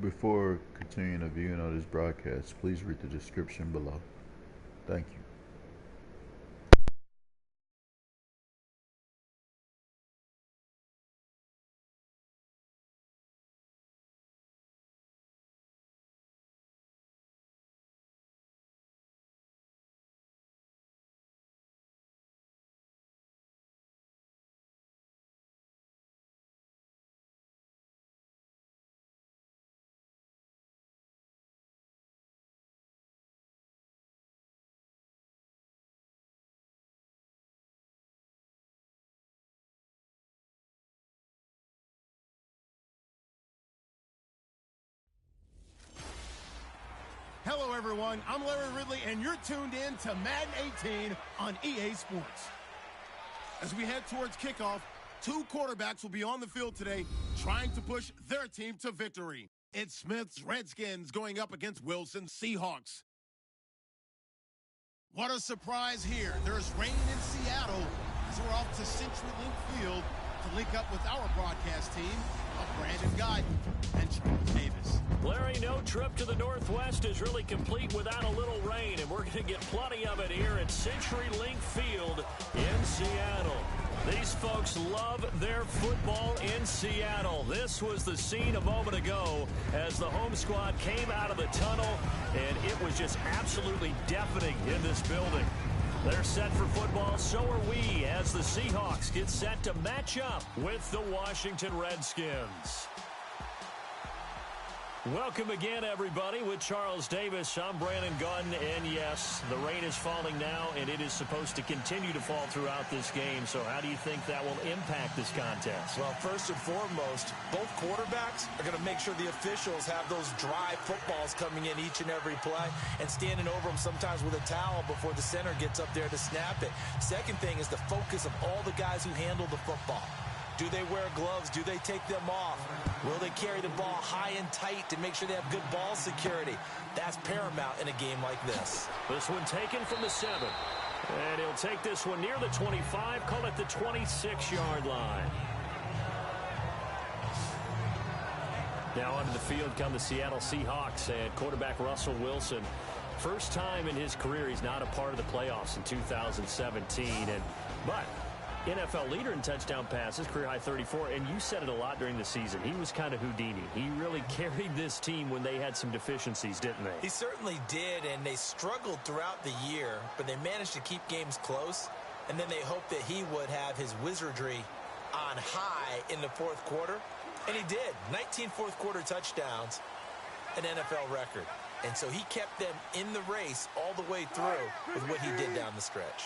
Before continuing the viewing of this broadcast, please read the description below. Thank you. Hello, everyone. I'm Larry Ridley, and you're tuned in to Madden 18 on EA Sports. As we head towards kickoff, two quarterbacks will be on the field today trying to push their team to victory. It's Smith's Redskins going up against Wilson's Seahawks. What a surprise here. There's rain in Seattle as we're off to CenturyLink Field to link up with our broadcast team of Brandon Guyton and Charles Davis. Larry, no trip to the Northwest is really complete without a little rain, and we're going to get plenty of it here at CenturyLink Field in Seattle. These folks love their football in Seattle. This was the scene a moment ago as the home squad came out of the tunnel, and it was just absolutely deafening in this building. They're set for football, so are we, as the Seahawks get set to match up with the Washington Redskins. Welcome again, everybody, with Charles Davis. I'm Brandon Gunn, and yes, the rain is falling now, and it is supposed to continue to fall throughout this game. So how do you think that will impact this contest? Well, first and foremost, both quarterbacks are going to make sure the officials have those dry footballs coming in each and every play and standing over them sometimes with a towel before the center gets up there to snap it. Second thing is the focus of all the guys who handle the football. Do they wear gloves? Do they take them off? Will they carry the ball high and tight to make sure they have good ball security? That's paramount in a game like this. This one taken from the 7. And he'll take this one near the 25, call it the 26-yard line. Now onto the field come the Seattle Seahawks and quarterback Russell Wilson. First time in his career he's not a part of the playoffs in 2017. But NFL leader in touchdown passes, career high 34, and you said it a lot during the season. He was kind of Houdini. He really carried this team when they had some deficiencies, didn't they? He certainly did, and they struggled throughout the year, but they managed to keep games close, and then they hoped that he would have his wizardry on high in the fourth quarter, and he did. 19 fourth-quarter touchdowns, an NFL record. And so he kept them in the race all the way through with what he did down the stretch.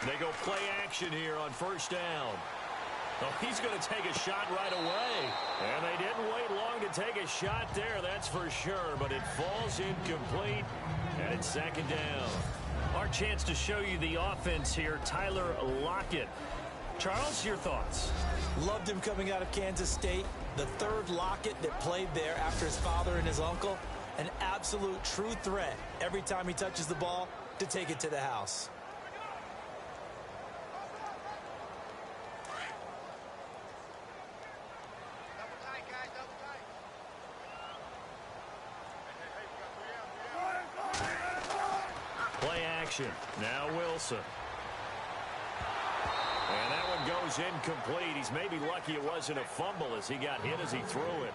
They go play action here on first down. Oh, he's going to take a shot right away. And they didn't wait long to take a shot there, that's for sure. But it falls incomplete, and it's second down. Our chance to show you the offense here, Tyler Lockett. Charles, your thoughts? Loved him coming out of Kansas State. The third Lockett that played there after his father and his uncle. An absolute true threat every time he touches the ball to take it to the house. Play action. Now Wilson. And that one goes incomplete. He's maybe lucky it wasn't a fumble as he got hit as he threw it.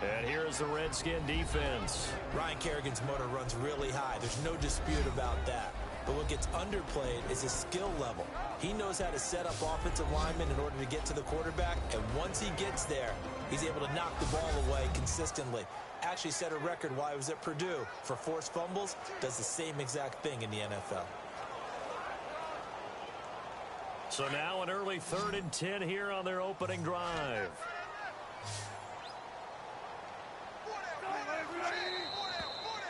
And here's the Redskin defense. Ryan Kerrigan's motor runs really high. There's no dispute about that. But what gets underplayed is his skill level. He knows how to set up offensive linemen in order to get to the quarterback. And once he gets there, he's able to knock the ball away consistently. Actually set a record while he was at Purdue for forced fumbles. Does the same exact thing in the NFL. So now an early 3rd and 10 here on their opening drive.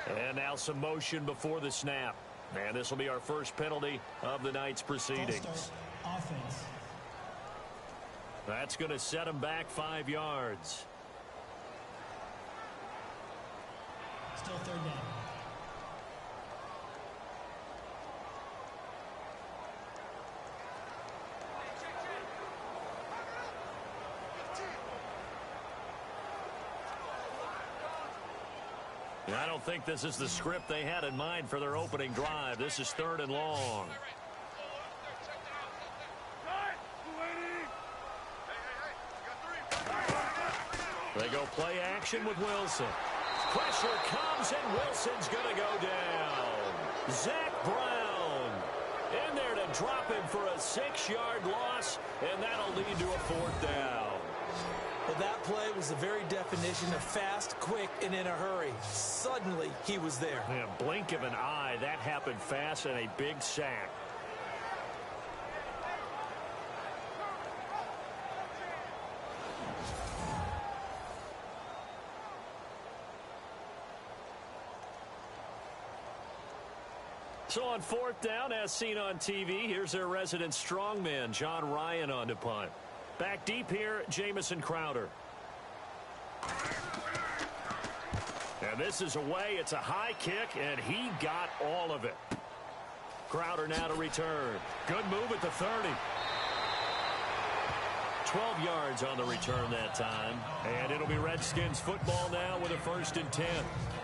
And now some motion before the snap. And this will be our first penalty of the night's proceedings. Offense. That's going to set him back 5 yards. Still 3rd down. I don't think this is the script they had in mind for their opening drive. This is 3rd and long. They go play action with Wilson. Pressure comes, and Wilson's going to go down. Zach Brown in there to drop him for a 6-yard loss, and that'll lead to a 4th down. Well, that play was the very definition of fast, quick, and in a hurry. Suddenly, he was there. Yeah, blink of an eye, that happened fast, and a big sack. So on 4th down, as seen on TV, here's their resident strongman, John Ryan, on to punt. Back deep here, Jamison Crowder. And this is away. It's a high kick, and he got all of it. Crowder now to return. Good move at the 30. 12 yards on the return that time. And it'll be Redskins football now with a 1st and 10.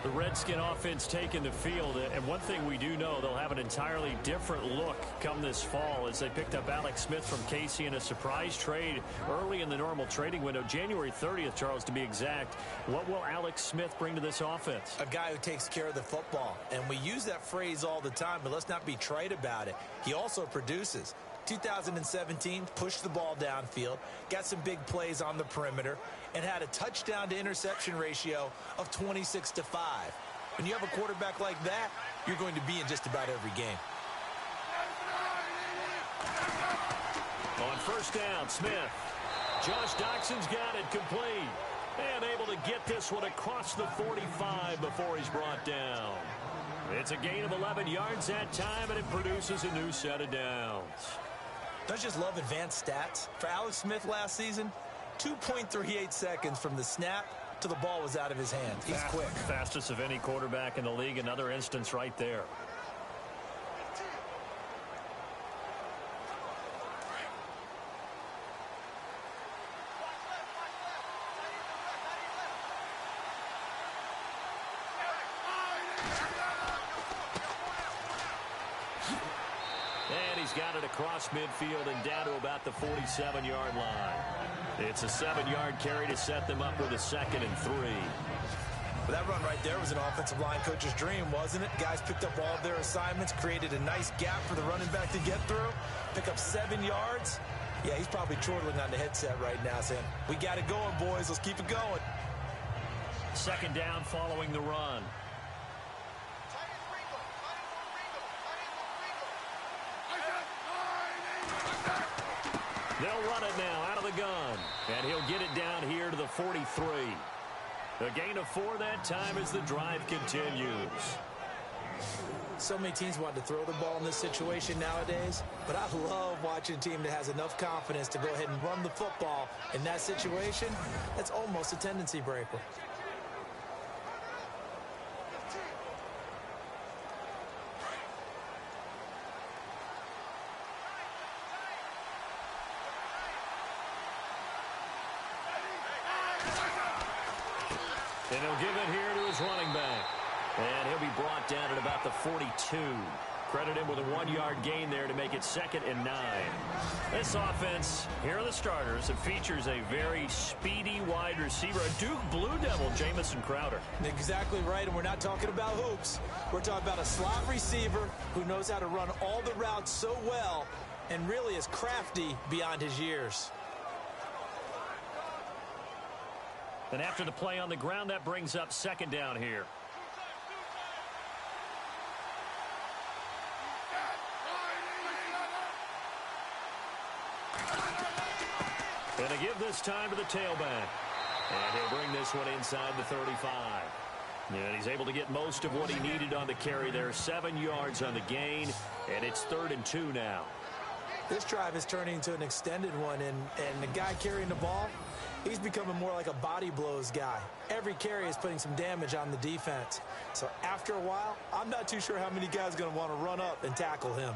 The Redskin offense taking the field. And one thing we do know, they'll have an entirely different look come this fall as they picked up Alex Smith from Casey in a surprise trade early in the normal trading window. January 30th, Charles, to be exact. What will Alex Smith bring to this offense? A guy who takes care of the football. And we use that phrase all the time, but let's not be trite about it. He also produces. 2017, pushed the ball downfield, got some big plays on the perimeter, and had a touchdown to interception ratio of 26-5. When you have a quarterback like that, you're going to be in just about every game. On 1st down, Smith. Josh Doxson's got it complete. And able to get this one across the 45 before he's brought down. It's a gain of 11 yards that time, and it produces a new set of downs. Don't you just love advanced stats? For Alex Smith last season, 2.38 seconds from the snap to the ball was out of his hands. He's quick. Fastest of any quarterback in the league. Another instance right there. And he's got it across midfield and down to about the 47-yard line. It's a 7-yard carry to set them up with a 2nd and 3. Well, that run right there was an offensive line coach's dream, wasn't it? Guys picked up all of their assignments, created a nice gap for the running back to get through, pick up 7 yards. Yeah, he's probably chortling on the headset right now saying, we got it going, boys. Let's keep it going. 2nd down following the run. They'll run it now out of the gun. And he'll get it down here to the 43. A gain of 4 that time as the drive continues. So many teams want to throw the ball in this situation nowadays, but I love watching a team that has enough confidence to go ahead and run the football in that situation. That's almost a tendency breaker. And he'll give it here to his running back. And he'll be brought down at about the 42. Credit him with a 1-yard gain there to make it 2nd and 9. This offense, here are the starters. It features a very speedy wide receiver, a Duke Blue Devil, Jamison Crowder. Exactly right, and we're not talking about hoops. We're talking about a slot receiver who knows how to run all the routes so well and really is crafty beyond his years. And after the play on the ground, that brings up 2nd down here. And they give this time to the tailback. And he'll bring this one inside the 35. And he's able to get most of what he needed on the carry there. 7 yards on the gain, and it's 3rd and 2 now. This drive is turning into an extended one, and the guy carrying the ball, he's becoming more like a body blows guy. Every carry is putting some damage on the defense. So after a while, I'm not too sure how many guys are going to want to run up and tackle him.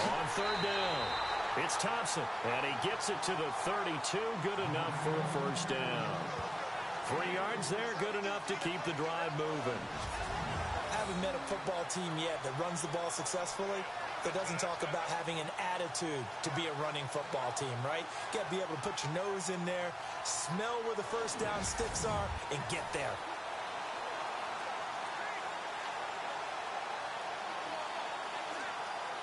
On 3rd down, it's Thompson, and he gets it to the 32. Good enough for a 1st down. 3 yards there, good enough to keep the drive moving. I haven't met a football team yet that runs the ball successfully that doesn't talk about having an attitude to be a running football team, right? You got to be able to put your nose in there, smell where the 1st down sticks are, and get there.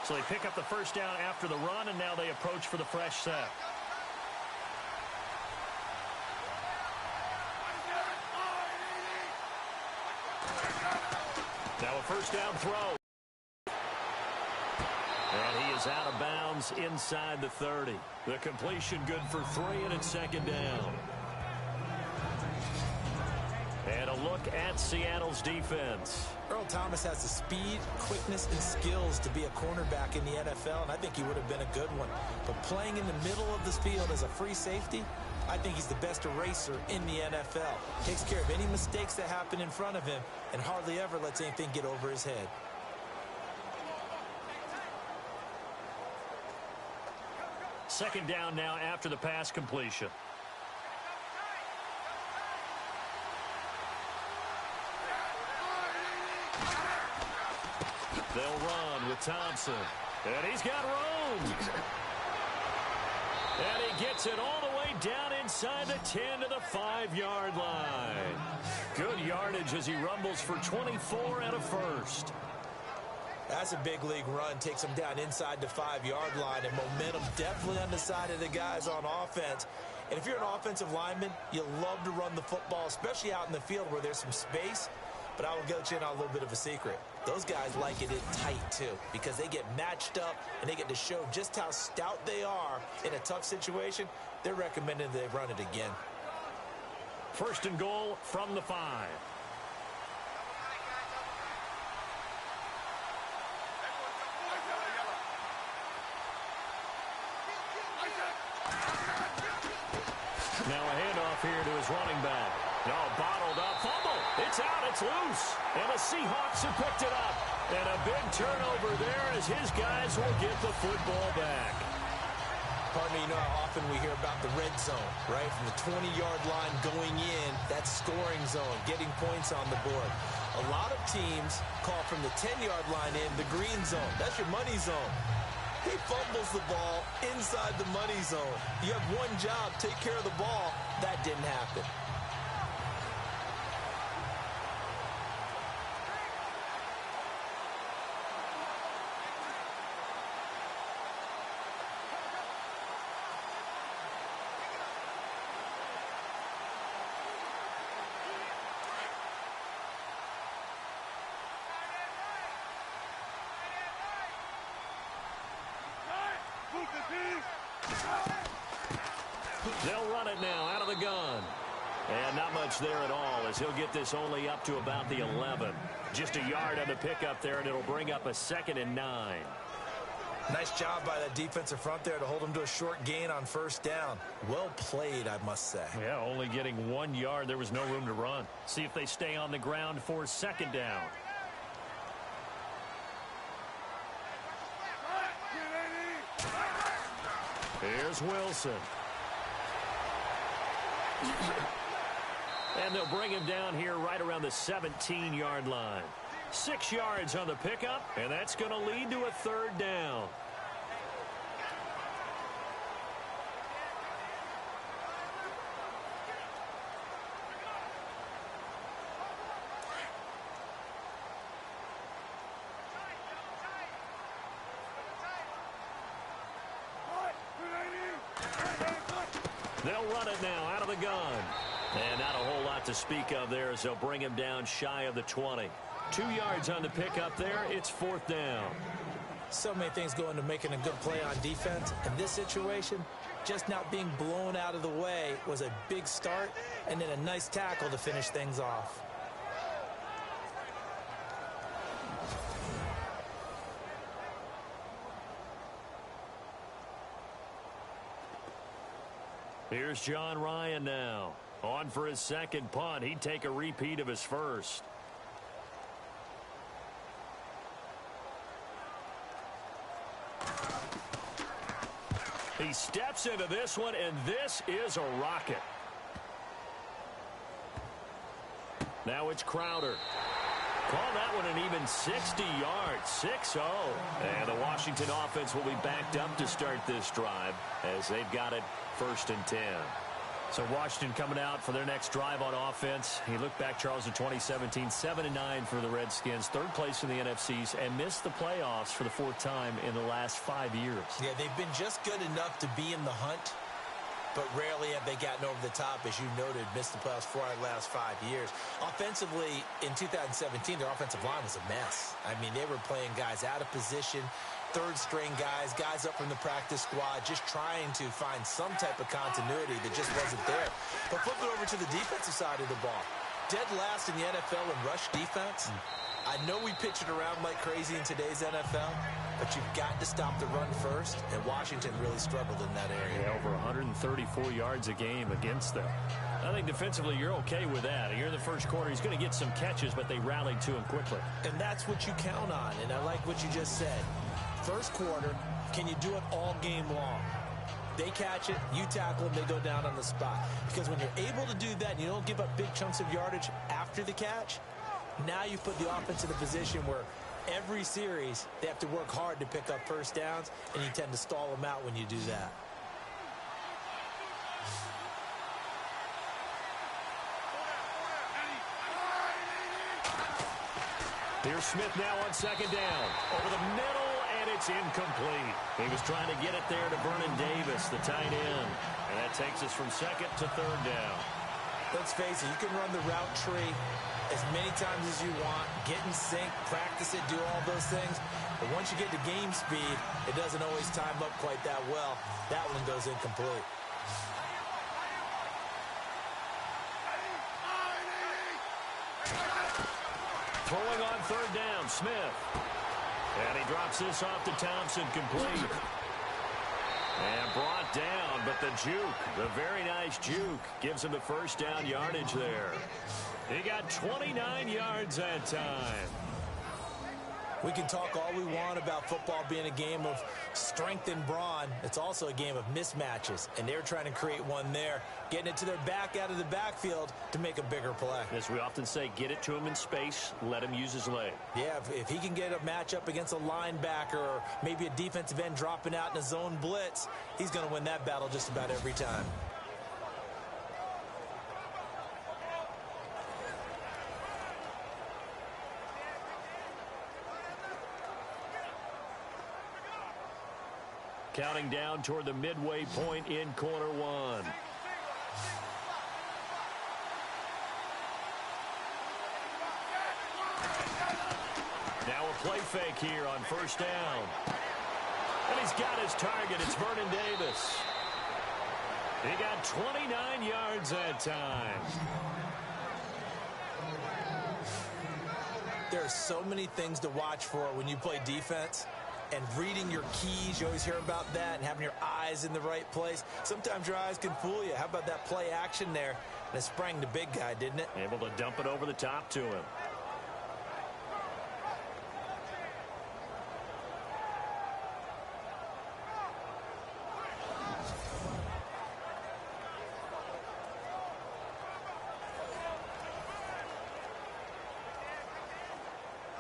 So they pick up the 1st down after the run, and now they approach for the fresh set. Now a 1st down throw. And he is out of bounds inside the 30. The completion good for 3, and it's 2nd down. And a look at Seattle's defense. Earl Thomas has the speed, quickness, and skills to be a cornerback in the NFL, and I think he would have been a good one. But playing in the middle of this field as a free safety, I think he's the best eraser in the NFL. Takes care of any mistakes that happen in front of him and hardly ever lets anything get over his head. Second down now after the pass completion. They'll run with Thompson. And he's got room. And he gets it all the way down inside the 10 to the 5-yard line. Good yardage as he rumbles for 24 and a first. That's a big league run. Takes him down inside the 5-yard line, and momentum definitely on the side of the guys on offense. And if you're an offensive lineman, you love to run the football, especially out in the field where there's some space. But I will get you in on a little bit of a secret. Those guys like it in tight, too, because they get matched up and they get to show just how stout they are in a tough situation. They're recommending they run it again. First and goal from the 5. Now a handoff here to his running back. No, bottled up. Fumble. It's out. It's loose. And the Seahawks have picked it up. And a big turnover there as his guys will get the football back. Pardon me, you know how often we hear about the red zone, right? From the 20-yard line going in, that scoring zone, getting points on the board. A lot of teams call from the 10-yard line in the green zone. That's your money zone. He fumbles the ball inside the money zone. You have one job, take care of the ball. That didn't happen. They'll run it now out of the gun. And not much there at all as he'll get this only up to about the 11. Just a yard on the pickup there, and it'll bring up a 2nd and 9. Nice job by that defensive front there to hold him to a short gain on first down. Well played, I must say. Yeah, only getting 1 yard. There was no room to run. See if they stay on the ground for 2nd down. Here's Wilson. And they'll bring him down here right around the 17-yard line. 6 yards on the pickup, and that's going to lead to a 3rd down. They'll run it now out of the gun. And not a whole lot to speak of there as they'll bring him down shy of the 20. 2 yards on the pickup there. It's 4th down. So many things go into making a good play on defense. In this situation, just not being blown out of the way was a big start, and then a nice tackle to finish things off. Here's John Ryan now. On for his 2nd punt. He'd take a repeat of his first. He steps into this one, and this is a rocket. Now it's Crowder. Call that one an even 60 yards, 6-0. And the Washington offense will be backed up to start this drive as they've got it 1st and 10. So Washington coming out for their next drive on offense. You look back, Charles, in 2017, 7-9 for the Redskins, 3rd place in the NFCs, and missed the playoffs for the 4th time in the last 5 years. Yeah, they've been just good enough to be in the hunt, but rarely have they gotten over the top, as you noted, missed the playoffs 4 out of the last 5 years. Offensively, in 2017, their offensive line was a mess. I mean, they were playing guys out of position, 3rd-string guys up from the practice squad, just trying to find some type of continuity that just wasn't there. But flip it over to the defensive side of the ball. Dead last in the NFL in rush defense. I know we pitch it around like crazy in today's NFL, but you've got to stop the run first, and Washington really struggled in that area. Yeah, over 134 yards a game against them. I think defensively you're okay with that. You're in the first quarter. He's going to get some catches, but they rallied to him quickly. And that's what you count on, and I like what you just said. First quarter, can you do it all game long? They catch it, you tackle them, they go down on the spot. Because when you're able to do that and you don't give up big chunks of yardage after the catch, now you put the offense in a position where every series they have to work hard to pick up first downs, and you tend to stall them out when you do that. Here's Smith now on 2nd down. Over the middle, and it's incomplete. He was trying to get it there to Vernon Davis, the tight end. And that takes us from 2nd to 3rd down. Let's face it, you can run the route tree as many times as you want, get in sync, practice it, do all those things. But once you get to game speed, it doesn't always time up quite that well. That one goes incomplete. Throwing on third down, Smith. And he drops this off to Thompson, complete. And brought down, but the juke, the very nice juke, gives him the first down yardage there. He got 29 yards that time. We can talk all we want about football being a game of strength and brawn. It's also a game of mismatches, and they're trying to create one there, getting it to their back out of the backfield to make a bigger play. As we often say, get it to him in space, let him use his leg. Yeah, if he can get a matchup against a linebacker or maybe a defensive end dropping out in a zone blitz, he's going to win that battle just about every time. Counting down toward the midway point in quarter one. Now a play fake here on first down. And he's got his target. It's Vernon Davis. He got 29 yards that time. There are so many things to watch for when you play defense. And reading your keys, you always hear about that, and having your eyes in the right place. Sometimes your eyes can fool you. How about that play action there? And it sprang the big guy, didn't it? Able to dump it over the top to him.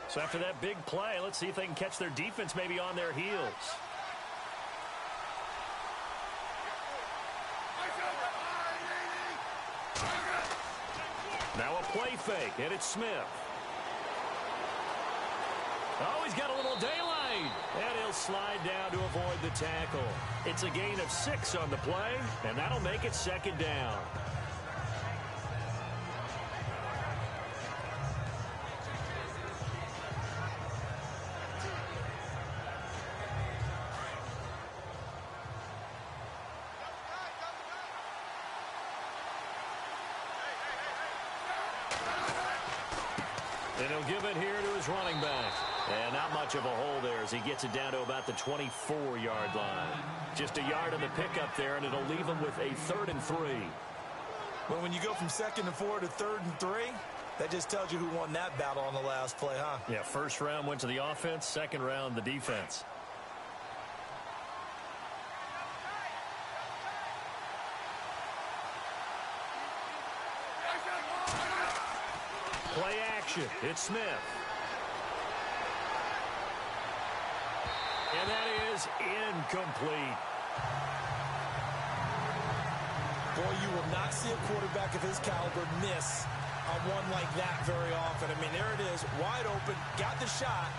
So after that big play, let's see if they can catch their defense maybe on their heels. Now a play fake, and it's Smith. Oh, he's got a little daylight, and he'll slide down to avoid the tackle. It's a gain of 6 on the play, and that'll make it second down. And he'll give it here to his running back. And not much of a hole there as he gets it down to about the 24-yard line. Just a yard on the pickup there, and it'll leave him with a 3rd and 3. Well, when you go from 2nd and 4 to 3rd and 3, that just tells you who won that battle on the last play, huh? Yeah, first round went to the offense, second round the defense. Play action. It's Smith. And that is incomplete. Boy, you will not see a quarterback of his caliber miss on one like that very often. I mean, there it is, wide open, got the shot,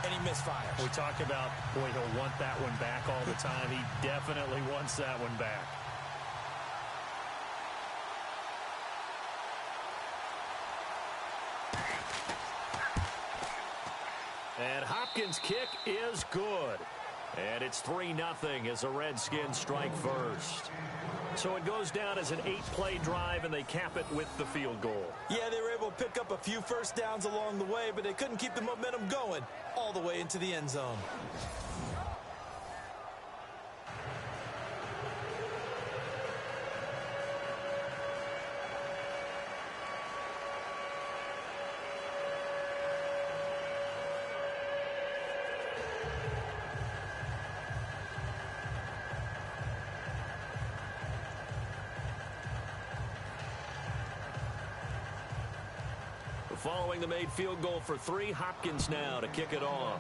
and he misfires. We talk about, boy, he'll want that one back all the time. He definitely wants that one back. And Hopkins' kick is good. And it's 3-0 as the Redskins strike first. So it goes down as an 8-play drive, and they cap it with the field goal. Yeah, they were able to pick up a few first downs along the way, but they couldn't keep the momentum going all the way into the end zone. Following the made field goal for 3, Hopkins now to kick it off.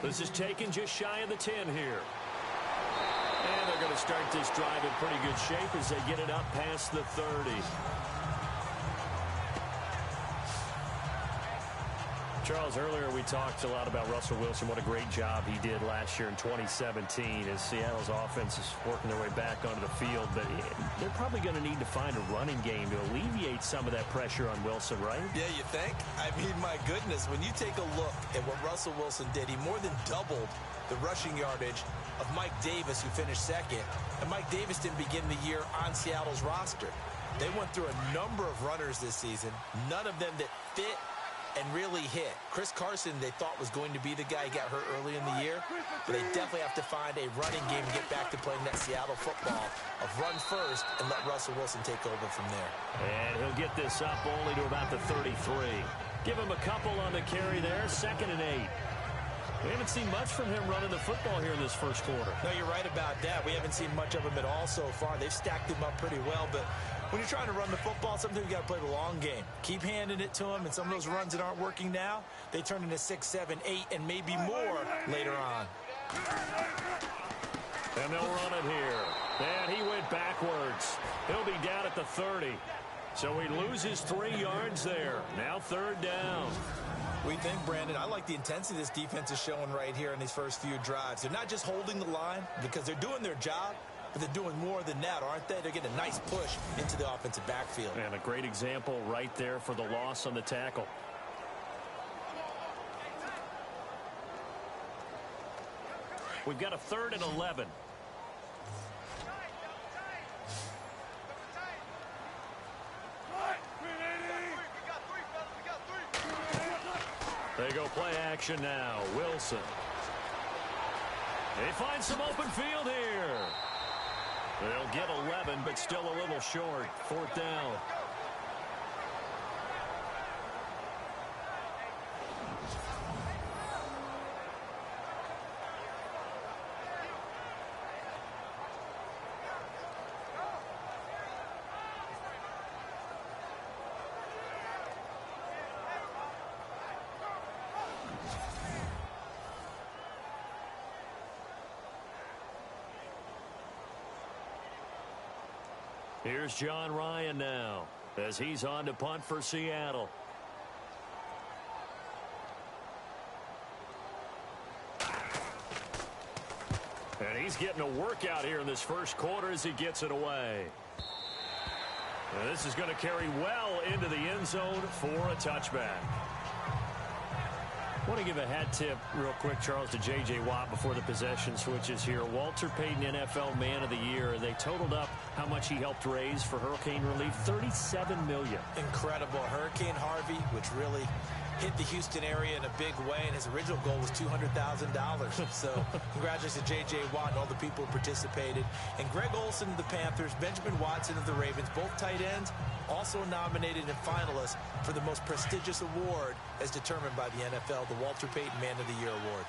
This is taken just shy of the 10 here. And they're going to start this drive in pretty good shape as they get it up past the 30. Charles, earlier we talked a lot about Russell Wilson, what a great job he did last year in 2017 as Seattle's offense is working their way back onto the field. But they're probably going to need to find a running game to alleviate some of that pressure on Wilson, right? Yeah, you think? I mean, my goodness, when you take a look at what Russell Wilson did, he more than doubled the rushing yardage of Mike Davis, who finished second. And Mike Davis didn't begin the year on Seattle's roster. They went through a number of runners this season, none of them that fit and really hit. Chris Carson, they thought, was going to be the guy who got hurt early in the year, but they definitely have to find a running game and get back to playing that Seattle football of run first and let Russell Wilson take over from there. And he'll get this up only to about the 33. Give him a couple on the carry there, 2nd and 8. We haven't seen much from him running the football here in this first quarter. No, you're right about that. We haven't seen much of him at all so far. They've stacked him up pretty well, but when you're trying to run the football, sometimes you got to play the long game. Keep handing it to him, and some of those runs that aren't working now, they turn into 6, 7, 8, and maybe more later on. And they'll run it here. And he went backwards. He'll be down at the 30. So he loses 3 yards there. Now 3rd down. We think, Brandon, I like the intensity this defense is showing right here in these first few drives. They're not just holding the line because they're doing their job, but they're doing more than that, aren't they? They're getting a nice push into the offensive backfield. And a great example right there for the loss on the tackle. We've got a 3rd and 11. They go play action now. Wilson. They find some open field here. They'll get 11, but still a little short. 4th down. Here's John Ryan now as he's on to punt for Seattle. And he's getting a workout here in this first quarter as he gets it away. And this is going to carry well into the end zone for a touchback. I want to give a hat tip real quick, Charles, to J.J. Watt before the possession switches here. Walter Payton, NFL Man of the Year. They totaled up how much he helped raise for hurricane relief, $37 million. Incredible. Hurricane Harvey, which really hit the Houston area in a big way, and his original goal was $200,000. So congratulations to J.J. Watt and all the people who participated. And Greg Olsen of the Panthers, Benjamin Watson of the Ravens, both tight ends, also nominated and finalists for the most prestigious award as determined by the NFL, the Walter Payton Man of the Year Award.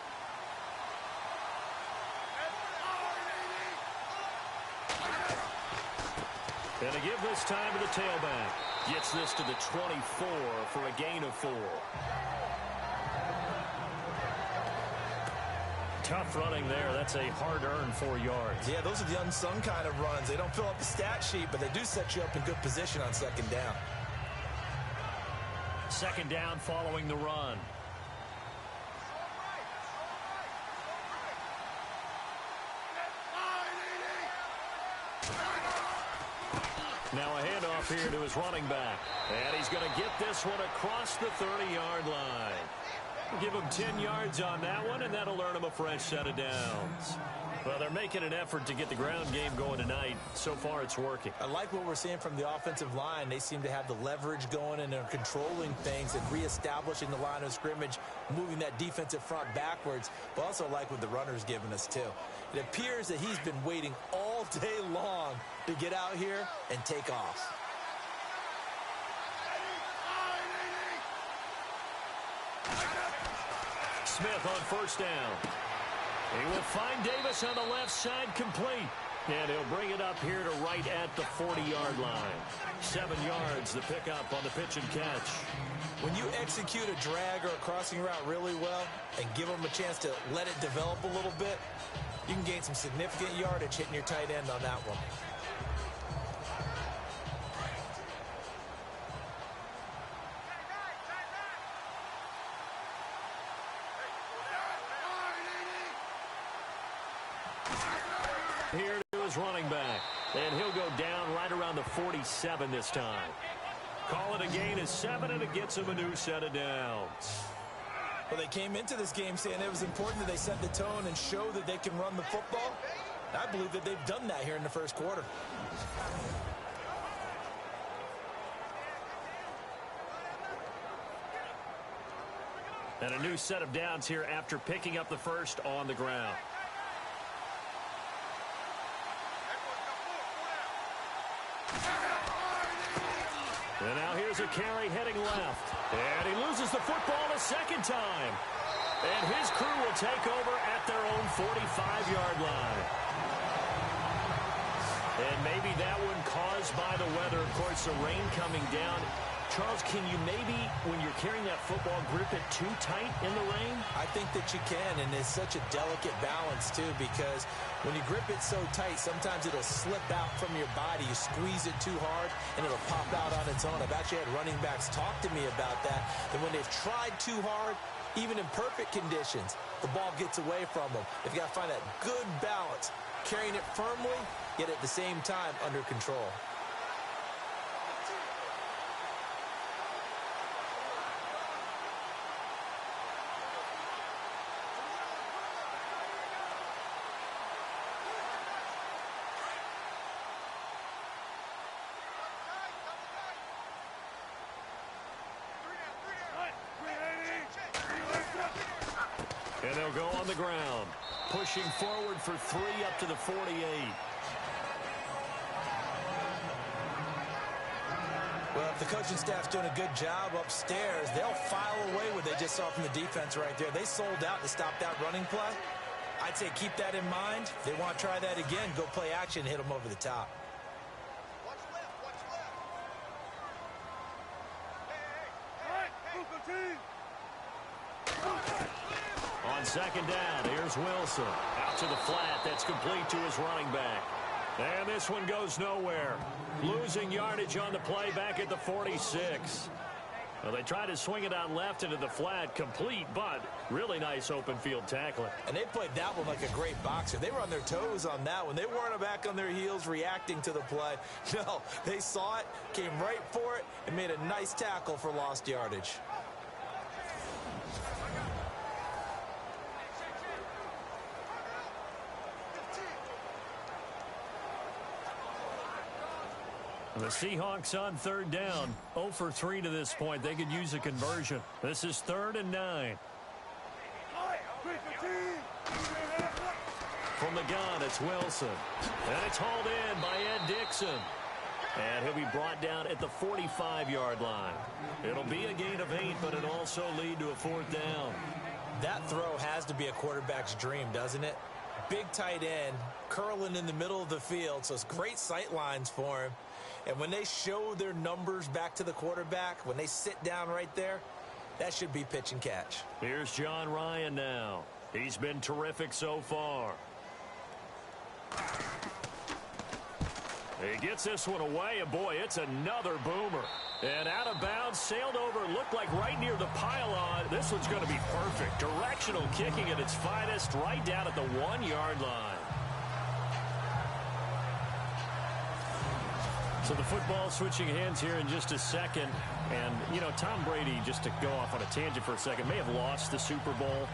And to give this time to the tailback. Gets this to the 24 for a gain of 4. Tough running there. That's a hard-earned 4 yards. Yeah, those are the unsung kind of runs. They don't fill up the stat sheet, but they do set you up in good position on 2nd down. 2nd down following the run. Now a handoff here to his running back. And he's going to get this one across the 30-yard line. Give him 10 yards on that one, and that'll earn him a fresh set of downs. Well, they're making an effort to get the ground game going tonight. So far, it's working. I like what we're seeing from the offensive line. They seem to have the leverage going, and they're controlling things and reestablishing the line of scrimmage, moving that defensive front backwards. But also like what the runner's giving us, too. It appears that he's been waiting all day long to get out here and take off. Smith on 1st down. He will find Davis on the left side, complete. And he'll bring it up here to right at the 40-yard line. 7 yards, the pickup on the pitch and catch. When you execute a drag or a crossing route really well and give them a chance to let it develop a little bit, you can gain some significant yardage hitting your tight end on that one. Here to his running back. And he'll go down right around the 47 this time. Call it a gain of 7, and it gets him a new set of downs. Well, they came into this game saying it was important that they set the tone and show that they can run the football. I believe that they've done that here in the first quarter. And a new set of downs here after picking up the first on the ground. And now here's a carry heading left. And he loses the football a second time. And his crew will take over at their own 45-yard line. And maybe that one caused by the weather. Of course, the rain coming down. Charles, can you maybe, when you're carrying that football, grip it too tight in the rain? I think that you can, and it's such a delicate balance, too, because when you grip it so tight, sometimes it'll slip out from your body. You squeeze it too hard, and it'll pop out on its own. I've actually had running backs talk to me about that, that when they've tried too hard, even in perfect conditions, the ball gets away from them. They've got to find that good balance, carrying it firmly, yet at the same time under control. And they'll go on the ground, pushing forward for 3 up to the 48. Well, if the coaching staff's doing a good job upstairs, they'll file away what they just saw from the defense right there. They sold out to stop that running play. I'd say keep that in mind. If they want to try that again, go play action, hit them over the top. On second down, here's Wilson. Out to the flat, that's complete to his running back. And this one goes nowhere. Losing yardage on the play back at the 46. Well, they tried to swing it out left into the flat, complete, but really nice open field tackling. And they played that one like a great boxer. They were on their toes on that one. They weren't back on their heels reacting to the play. No, they saw it, came right for it, and made a nice tackle for lost yardage. The Seahawks on third down, 0 for 3 to this point. They could use a conversion. This is 3rd and 9. From the gun, it's Wilson. And it's hauled in by Ed Dixon. And he'll be brought down at the 45-yard line. It'll be a gain of 8, but it'll also lead to a 4th down. That throw has to be a quarterback's dream, doesn't it? Big tight end, curling in the middle of the field, so it's great sight lines for him. And when they show their numbers back to the quarterback, when they sit down right there, that should be pitch and catch. Here's John Ryan now. He's been terrific so far. He gets this one away, and boy, it's another boomer. And out of bounds, sailed over, looked like right near the pylon. This one's going to be perfect. Directional kicking at its finest, right down at the 1-yard line. So the football switching hands here in just a second. And, you know, Tom Brady, just to go off on a tangent for a second, may have lost the Super Bowl,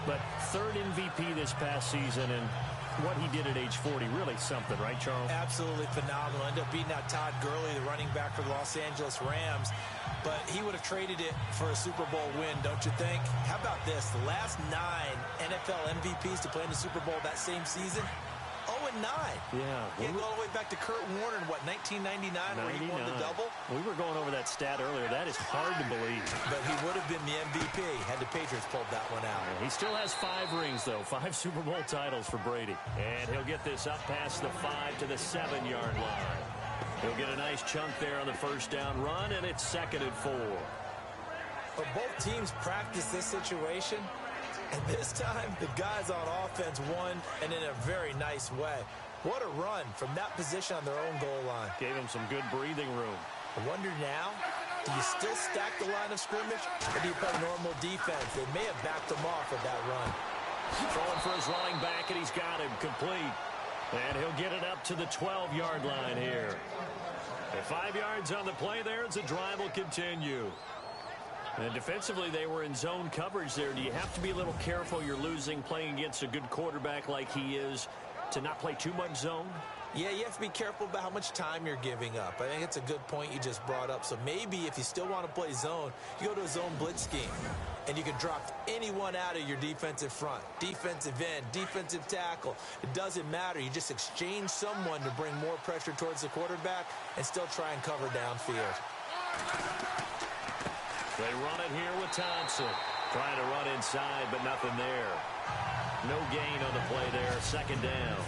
but 3rd MVP this past season, and what he did at age 40, really something, right, Charles? Absolutely phenomenal. Ended up beating out Todd Gurley, the running back for the Los Angeles Rams. But he would have traded it for a Super Bowl win, don't you think? How about this? The last 9 NFL MVPs to play in the Super Bowl that same season, 0-9. Yeah. You go all the way back to Kurt Warner in, what, 1999, where he won the double? We were going over that stat earlier. That is hard to believe. But he would have been the MVP had the Patriots pulled that one out. He still has 5 rings, though. 5 Super Bowl titles for Brady. And he'll get this up past the 5 to the 7-yard line. He'll get a nice chunk there on the first down run, and it's 2nd and 4. But both teams practice this situation. And this time, the guys on offense won, and in a very nice way. What a run from that position on their own goal line. Gave him some good breathing room. I wonder now, do you still stack the line of scrimmage, or do you play normal defense? They may have backed them off with that run. Throwing for his running back, and he's got him complete. And he'll get it up to the 12-yard line here. And 5 yards on the play there as the drive will continue. And defensively, they were in zone coverage there. Do you have to be a little careful? You're losing playing against a good quarterback like he is to not play too much zone? Yeah, you have to be careful about how much time you're giving up. I think it's a good point you just brought up. So maybe if you still want to play zone, you go to a zone blitz scheme. And you can drop anyone out of your defensive front. Defensive end, defensive tackle. It doesn't matter. You just exchange someone to bring more pressure towards the quarterback and still try and cover downfield. They run it here with Thompson. Trying to run inside, but nothing there. No gain on the play there. Second down.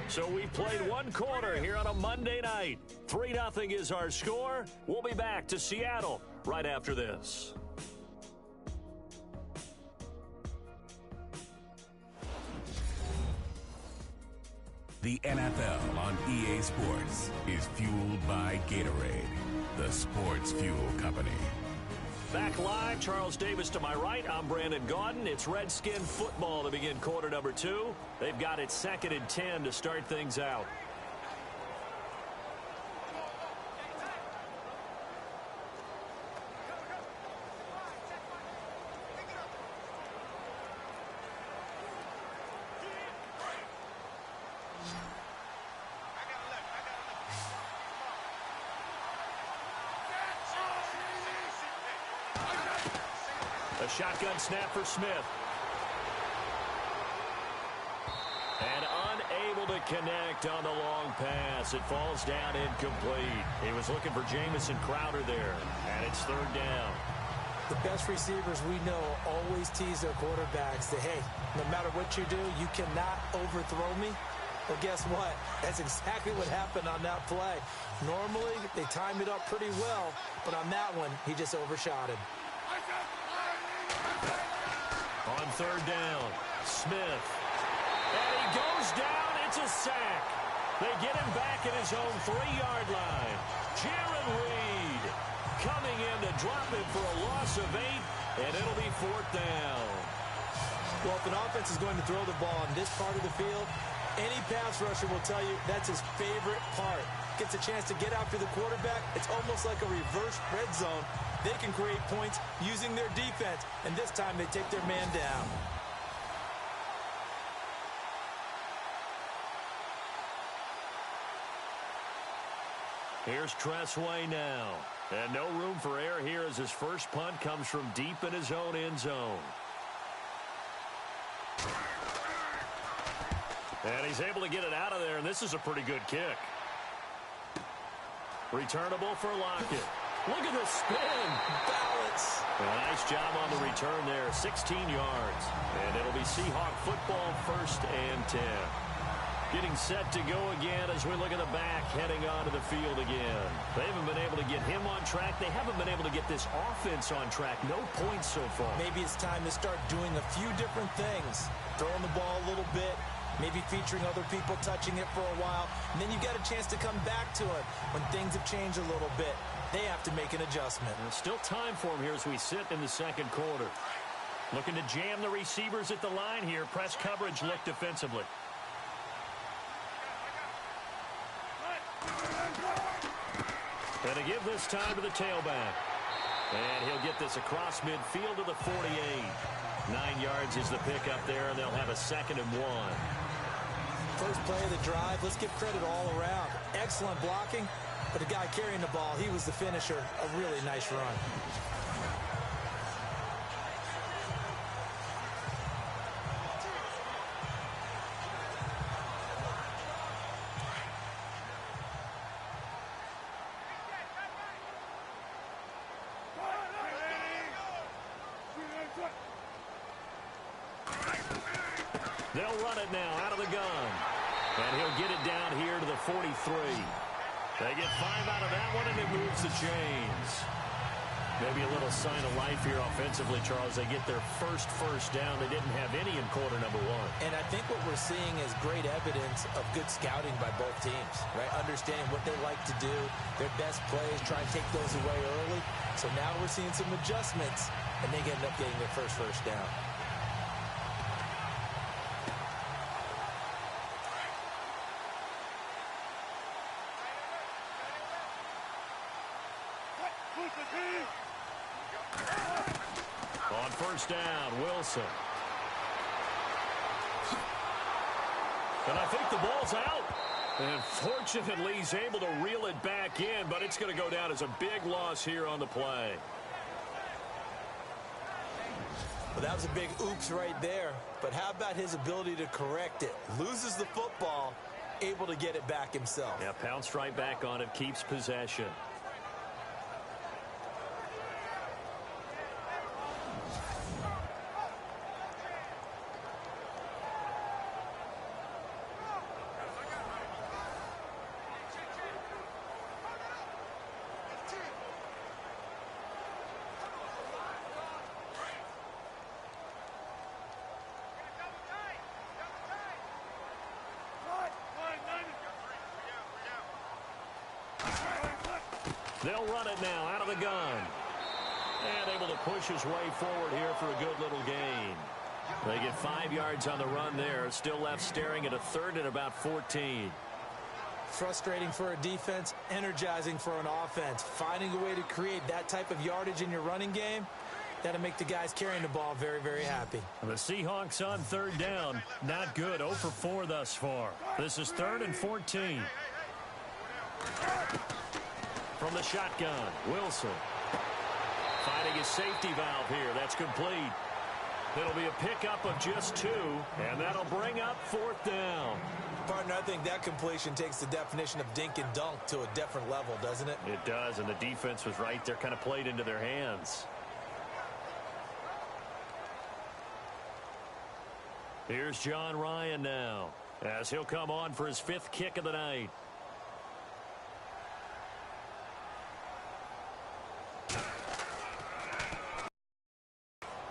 So we played one quarter here on a Monday night. 3-0 is our score. We'll be back to Seattle right after this. The NFL on EA Sports is fueled by Gatorade, the sports fuel company. Back live, Charles Davis to my right. I'm Brandon Gaudin. It's Redskin football to begin quarter number 2. They've got it 2nd and 10 to start things out. A shotgun snap for Smith. And unable to connect on the long pass. It falls down incomplete. He was looking for Jamison Crowder there. And it's 3rd down. The best receivers we know always tease their quarterbacks that, hey, no matter what you do, you cannot overthrow me. Well, guess what? That's exactly what happened on that play. Normally, they time it up pretty well, but on that one, he just overshot him. On 3rd down, Smith. And he goes down. It's a sack. They get him back at his own 3-yard line. Jaron Reed coming in to drop him for a loss of 8, and it'll be 4th down. Well, if an offense is going to throw the ball on this part of the field, any pass rusher will tell you that's his favorite part. Gets a chance to get after the quarterback. It's almost like a reverse red zone. They can create points using their defense, and this time they take their man down. Here's Tressway now. And no room for error here as his first punt comes from deep in his own end zone. And he's able to get it out of there, and this is a pretty good kick. Returnable for Lockett. Look at the spin. Balance. A nice job on the return there. 16 yards. And it'll be Seahawk football 1st and 10. Getting set to go again as we look at the back heading onto the field again. They haven't been able to get him on track. They haven't been able to get this offense on track. No points so far. Maybe it's time to start doing a few different things. Throwing the ball a little bit. Maybe featuring other people touching it for a while. And then you got a chance to come back to it when things have changed a little bit. They have to make an adjustment. There's still time for him here as we sit in the 2nd quarter. Looking to jam the receivers at the line here. Press coverage look defensively. And to give this time to the tailback. And he'll get this across midfield to the 48. 9 yards is the pickup there, and they'll have a 2nd and 1. First play of the drive, let's give credit all around. Excellent blocking, but the guy carrying the ball, he was the finisher. A really nice run. They'll run it now out of the gun. And he'll get it down here to the 43. They get 5 out of that one, and it moves the chains. Maybe a little sign of life here offensively, Charles. They get their first down. They didn't have any in quarter number 1. And I think what we're seeing is great evidence of good scouting by both teams, right? Understanding what they like to do, their best plays, try and take those away early. So now we're seeing some adjustments, and they end up getting their first down. On first down, Wilson. And I think the ball's out. And fortunately, he's able to reel it back in, but it's going to go down as a big loss here on the play. Well, that was a big oops right there. But how about his ability to correct it? Loses the football, able to get it back himself. Yeah, pounced right back on it, keeps possession. They'll run it now out of the gun. And able to push his way forward here for a good little gain. They get 5 yards on the run there. Still left staring at a third and about 14. Frustrating for a defense, energizing for an offense. Finding a way to create that type of yardage in your running game, that'll make the guys carrying the ball very, very happy. The Seahawks on third down. Not good. 0 for 4 thus far. This is 3rd and 14. From the shotgun, Wilson. Finding his safety valve here. That's complete. It'll be a pickup of just 2, and that'll bring up 4th down. Partner, I think that completion takes the definition of dink and dunk to a different level, doesn't it? It does, and the defense was right there, kind of played into their hands. Here's John Ryan now, as he'll come on for his 5th kick of the night.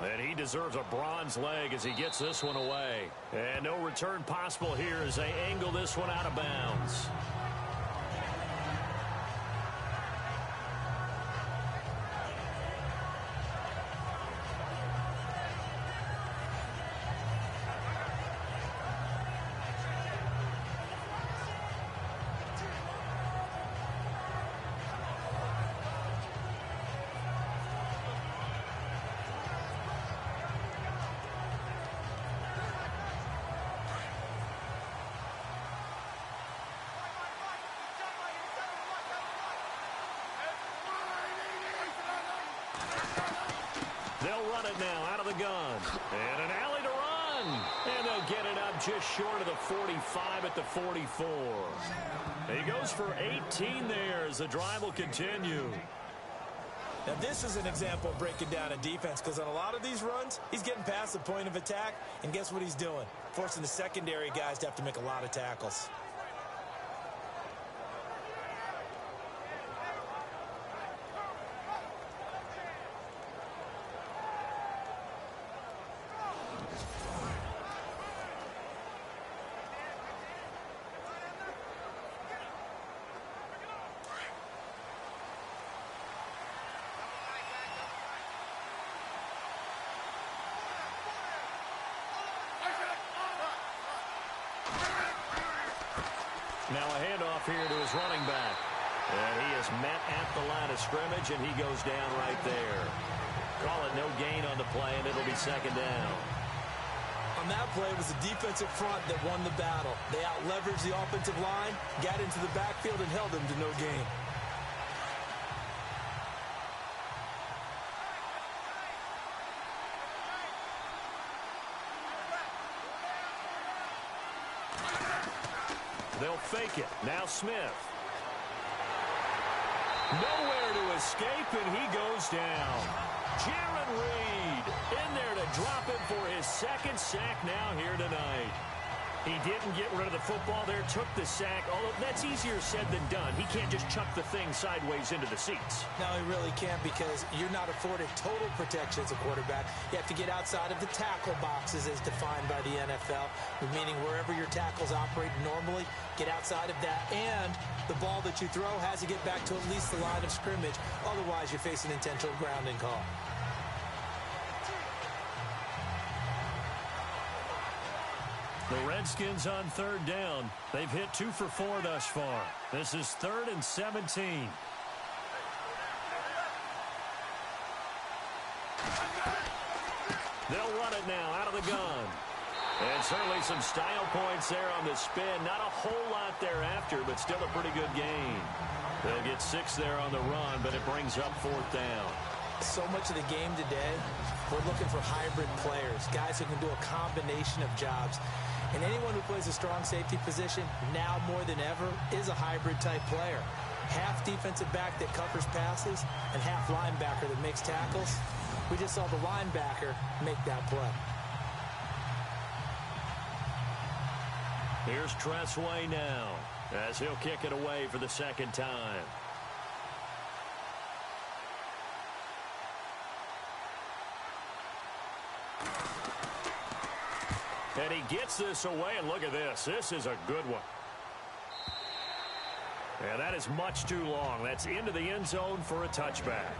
And he deserves a bronze leg as he gets this one away. And no return possible here as they angle this one out of bounds. They'll run it now out of the gun. And an alley to run. And they'll get it up just short of the 45 at the 44. He goes for 18 there as the drive will continue. Now, this is an example of breaking down a defense, because on a lot of these runs, he's getting past the point of attack, and guess what he's doing? Forcing the secondary guys to have to make a lot of tackles. Now a handoff here to his running back. And he is met at the line of scrimmage, and he goes down right there. Call it no gain on the play, and it'll be 2nd down. On that play, it was the defensive front that won the battle. They out-leveraged the offensive line, got into the backfield, and held them to no gain. They'll fake it. Now Smith. Nowhere to escape, and he goes down. Jaron Reed in there to drop him for his 2nd sack now here tonight. He didn't get rid of the football there, took the sack. Although that's easier said than done. He can't just chuck the thing sideways into the seats. No, he really can't, because you're not afforded total protection as a quarterback. You have to get outside of the tackle boxes as defined by the NFL, meaning wherever your tackles operate normally, get outside of that. And the ball that you throw has to get back to at least the line of scrimmage. Otherwise, you face an intentional grounding call. The Redskins on 3rd down. They've hit 2 for 4 thus far. This is 3rd and 17. They'll run it now out of the gun. And certainly some style points there on the spin. Not a whole lot thereafter, but still a pretty good gain. They'll get 6 there on the run, but it brings up 4th down. So much of the game today, we're looking for hybrid players, guys who can do a combination of jobs. And anyone who plays a strong safety position, now more than ever, is a hybrid-type player. Half defensive back that covers passes and half linebacker that makes tackles. We just saw the linebacker make that play. Here's Tressway now as he'll kick it away for the 2nd time. And he gets this away, and look at this. This is a good one. And that is much too long. That's into the end zone for a touchback.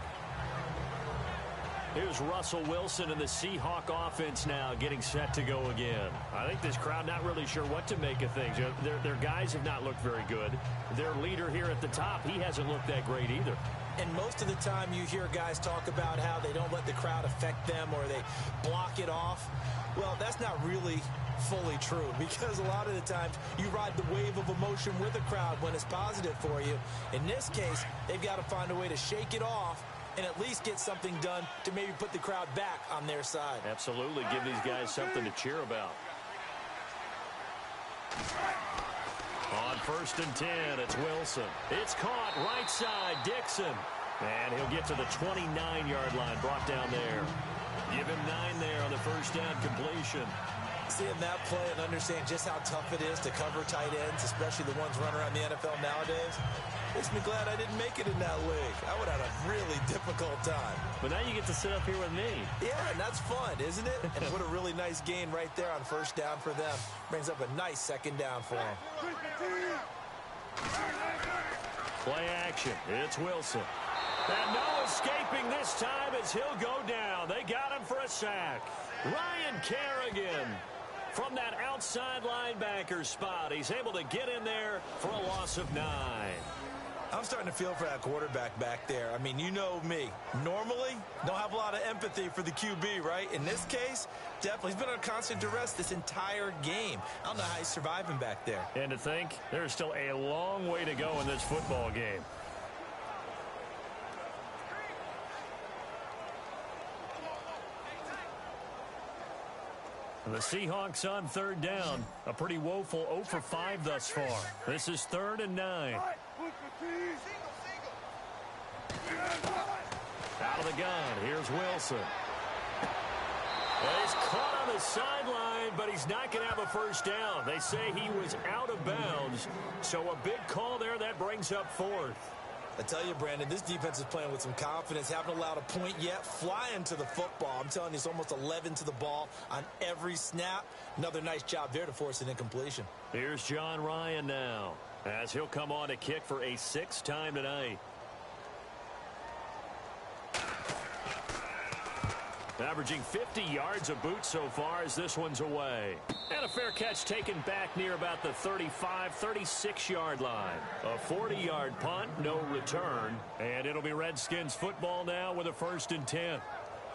Here's Russell Wilson and the Seahawk offense now getting set to go again. I think this crowd not really sure what to make of things. Their guys have not looked very good. Their leader here at the top, he hasn't looked that great either. And most of the time you hear guys talk about how they don't let the crowd affect them or they block it off. Well, that's not really fully true, because a lot of the times you ride the wave of emotion with the crowd when it's positive for you. In this case, they've got to find a way to shake it off and at least get something done to maybe put the crowd back on their side. Absolutely. Give these guys something to cheer about. On 1st and 10, it's Wilson. It's caught right side, Dixon. And he'll get to the 29-yard line, brought down there. Give him 9 there on the 1st down completion. Seeing that play and understand just how tough it is to cover tight ends, especially the ones running around the NFL nowadays, makes me glad I didn't make it in that league. I would have had a really difficult time. But now you get to sit up here with me. Yeah, and that's fun, isn't it? And what a really nice gain right there on 1st down for them. Brings up a nice 2nd down for them. Play action. It's Wilson. And no escaping this time as he'll go down. They got him for a sack. Ryan Kerrigan from that outside linebacker spot. He's able to get in there for a loss of 9. I'm starting to feel for that quarterback back there. I mean, you know me. Normally, don't have a lot of empathy for the QB, right? In this case, definitely. He's been under constant duress this entire game. I don't know how he's surviving back there. And to think, there's still a long way to go in this football game. The Seahawks on 3rd down. A pretty woeful 0 for 5 thus far. This is 3rd and 9. Out of the gun. Here's Wilson. He's caught on the sideline, but he's not going to have a 1st down. They say he was out of bounds. So a big call there. That brings up 4th. I tell you, Brandon, this defense is playing with some confidence. Haven't allowed a point yet. Flying to the football. I'm telling you, it's almost 11 to the ball on every snap. Another nice job there to force an incompletion. Here's John Ryan now, as he'll come on to kick for a 6th time tonight. Averaging 50 yards a boot so far as this one's away. And a fair catch taken back near about the 35, 36-yard line. A 40-yard punt, no return. And it'll be Redskins football now with a 1st and 10.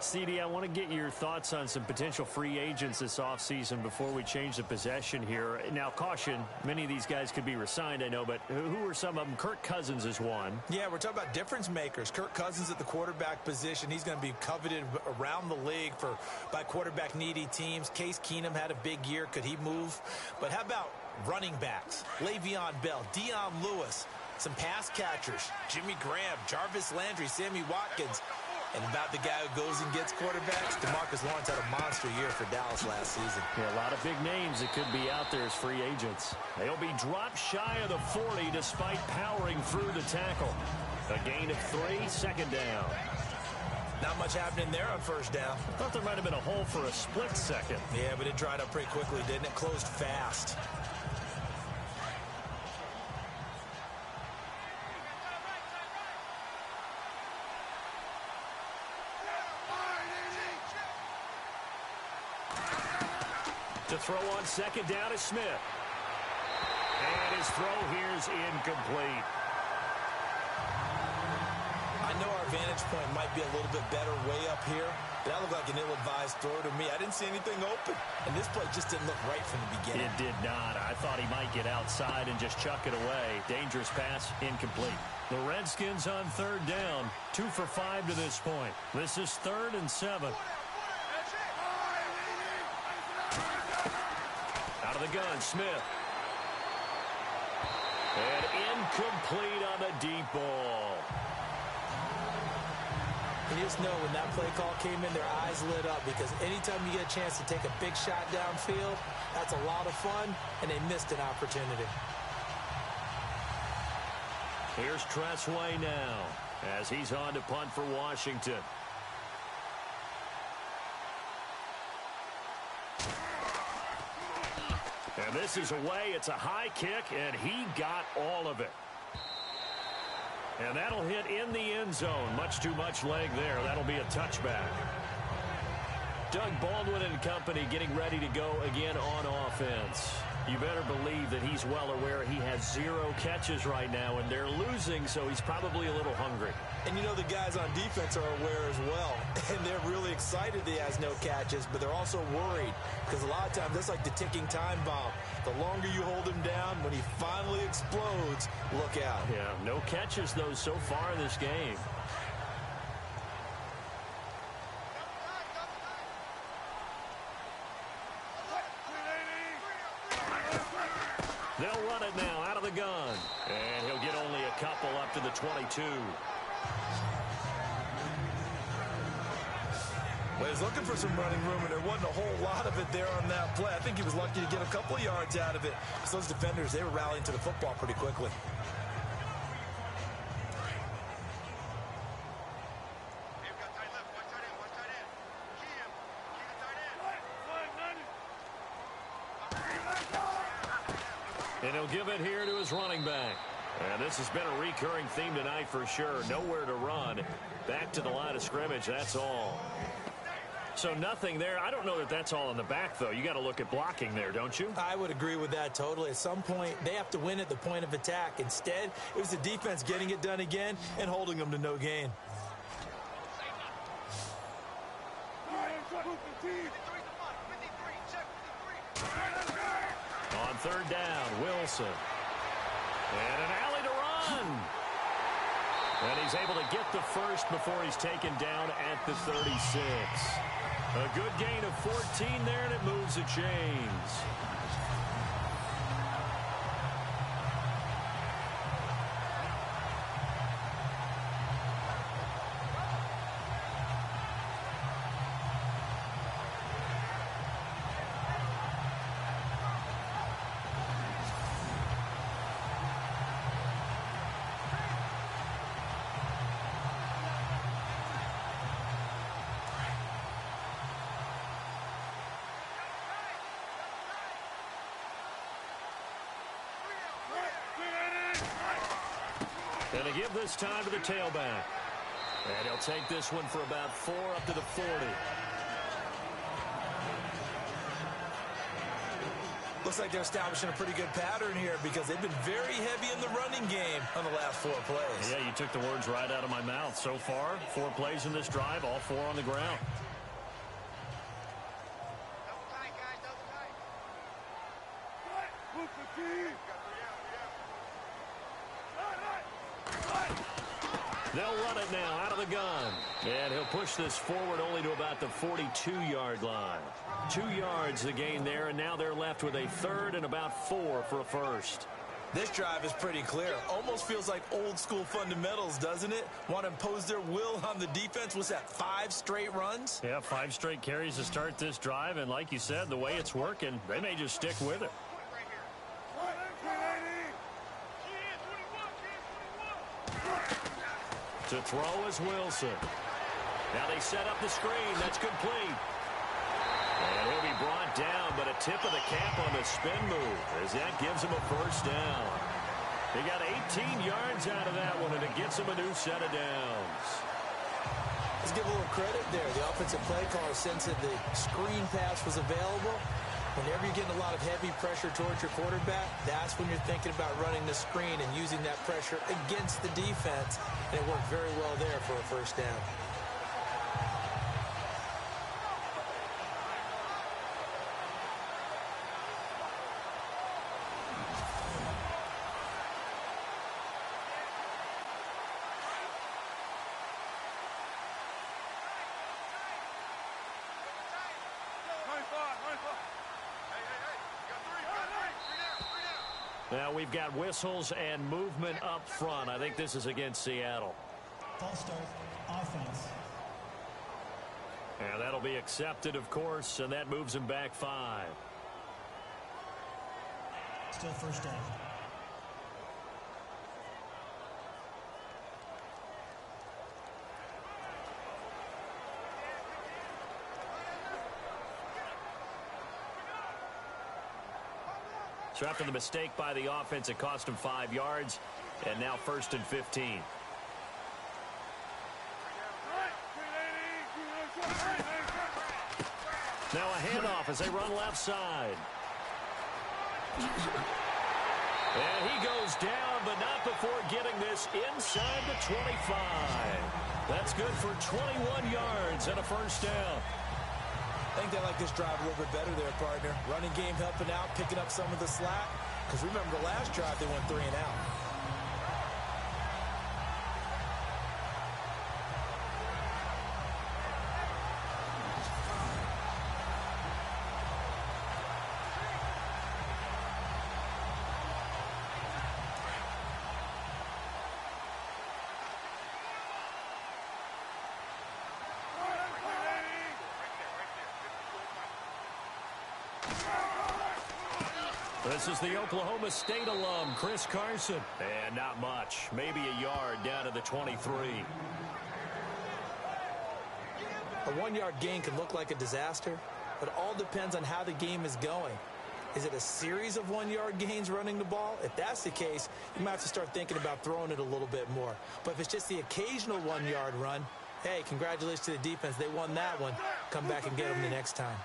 CD, I want to get your thoughts on some potential free agents this offseason before we change the possession here. Now, caution, many of these guys could be re-signed, I know, but who are some of them? Kirk Cousins is one. Yeah, we're talking about difference makers. Kirk Cousins at the quarterback position. He's going to be coveted around the league by quarterback-needy teams. Case Keenum had a big year. Could he move? But how about running backs? Le'Veon Bell, Dion Lewis, some pass catchers, Jimmy Graham, Jarvis Landry, Sammy Watkins. And about the guy who goes and gets quarterbacks, DeMarcus Lawrence had a monster year for Dallas last season. Yeah, a lot of big names that could be out there as free agents. They'll be dropped shy of the 40 despite powering through the tackle. A gain of 3, 2nd down. Not much happening there on 1st down. I thought there might have been a hole for a split second. Yeah, but it dried up pretty quickly, didn't it? Closed fast. To throw on 2nd down is Smith. And his throw here's incomplete. I know our vantage point might be a little bit better way up here, but that looked like an ill-advised throw to me. I didn't see anything open, and this play just didn't look right from the beginning. It did not. I thought he might get outside and just chuck it away. Dangerous pass, incomplete. The Redskins on third down, 2 for 5 to this point. This is 3rd and 7. Out of the gun, Smith. And incomplete on the deep ball. You just know when that play call came in, their eyes lit up, because anytime you get a chance to take a big shot downfield, that's a lot of fun, and they missed an opportunity. Here's Tressway now as he's on to punt for Washington. And this is away. It's a high kick, and he got all of it. And that'll hit in the end zone. Much too much leg there. That'll be a touchback. Doug Baldwin and company getting ready to go again on offense. You better believe that he's well aware he has 0 catches right now, and they're losing, so he's probably a little hungry. And you know the guys on defense are aware as well, and they're really excited that he has no catches, but they're also worried, because a lot of times that's like the ticking time bomb. The longer you hold him down, when he finally explodes, look out. Yeah, no catches, though, so far in this game. They'll run it now out of the gun. And he'll get only a couple up to the 22. Well, he's looking for some running room, and there wasn't a whole lot of it there on that play. I think he was lucky to get a couple of yards out of it. So those defenders, they were rallying to the football pretty quickly. And he'll give it here to his running back. And this has been a recurring theme tonight for sure. Nowhere to run. Back to the line of scrimmage, that's all. So nothing there. I don't know that that's all in the back, though. You got to look at blocking there, don't you? I would agree with that totally. At some point, they have to win at the point of attack. Instead, it was the defense getting it done again and holding them to no gain. On third down, Wilson. And an alley to run. And he's able to get the first before he's taken down at the 36. A good gain of 14 there, and it moves the chains. And they give this time to the tailback. And he'll take this one for about 4 up to the 40. Looks like they're establishing a pretty good pattern here, because they've been very heavy in the running game on the last 4 plays. Yeah, you took the words right out of my mouth. So far, 4 plays in this drive, all 4 on the ground. They'll run it now out of the gun. And he'll push this forward only to about the 42-yard line. 2 yards the gain there, and now they're left with a 3rd and about 4 for a first. This drive is pretty clear. Almost feels like old school fundamentals, doesn't it? Want to impose their will on the defense. Was that 5 straight runs? Yeah, 5 straight carries to start this drive, and like you said, the way it's working, they may just stick with it. To throw is Wilson. Now they set up the screen. That's complete. And he'll be brought down, but a tip of the cap on the spin move as that gives him a first down. They got 18 yards out of that one, and it gets him a new set of downs. Let's give a little credit there. The offensive play caller sensed that the screen pass was available, Whenever you're getting a lot of heavy pressure towards your quarterback, that's when you're thinking about running the screen and using that pressure against the defense. And it worked very well there for a first down. Now we've got whistles and movement up front. I think this is against Seattle. False start, offense. And that'll be accepted, of course, and that moves him back 5. Still first down. So after the mistake by the offense, it cost him 5 yards, and now 1st and 15. Now a handoff as they run left side. And he goes down, but not before getting this inside the 25. That's good for 21 yards and a first down. I think they like this drive a little bit better there, partner. Running game helping out, picking up some of the slack. Because remember, the last drive, they went 3 and out. This is the Oklahoma State alum, Chris Carson. And not much. Maybe a yard down to the 23. A 1-yard gain can look like a disaster, but it all depends on how the game is going. Is it a series of 1-yard gains running the ball? If that's the case, you might have to start thinking about throwing it a little bit more. But if it's just the occasional 1-yard run, hey, congratulations to the defense. They won that one. Come back and get them the next time.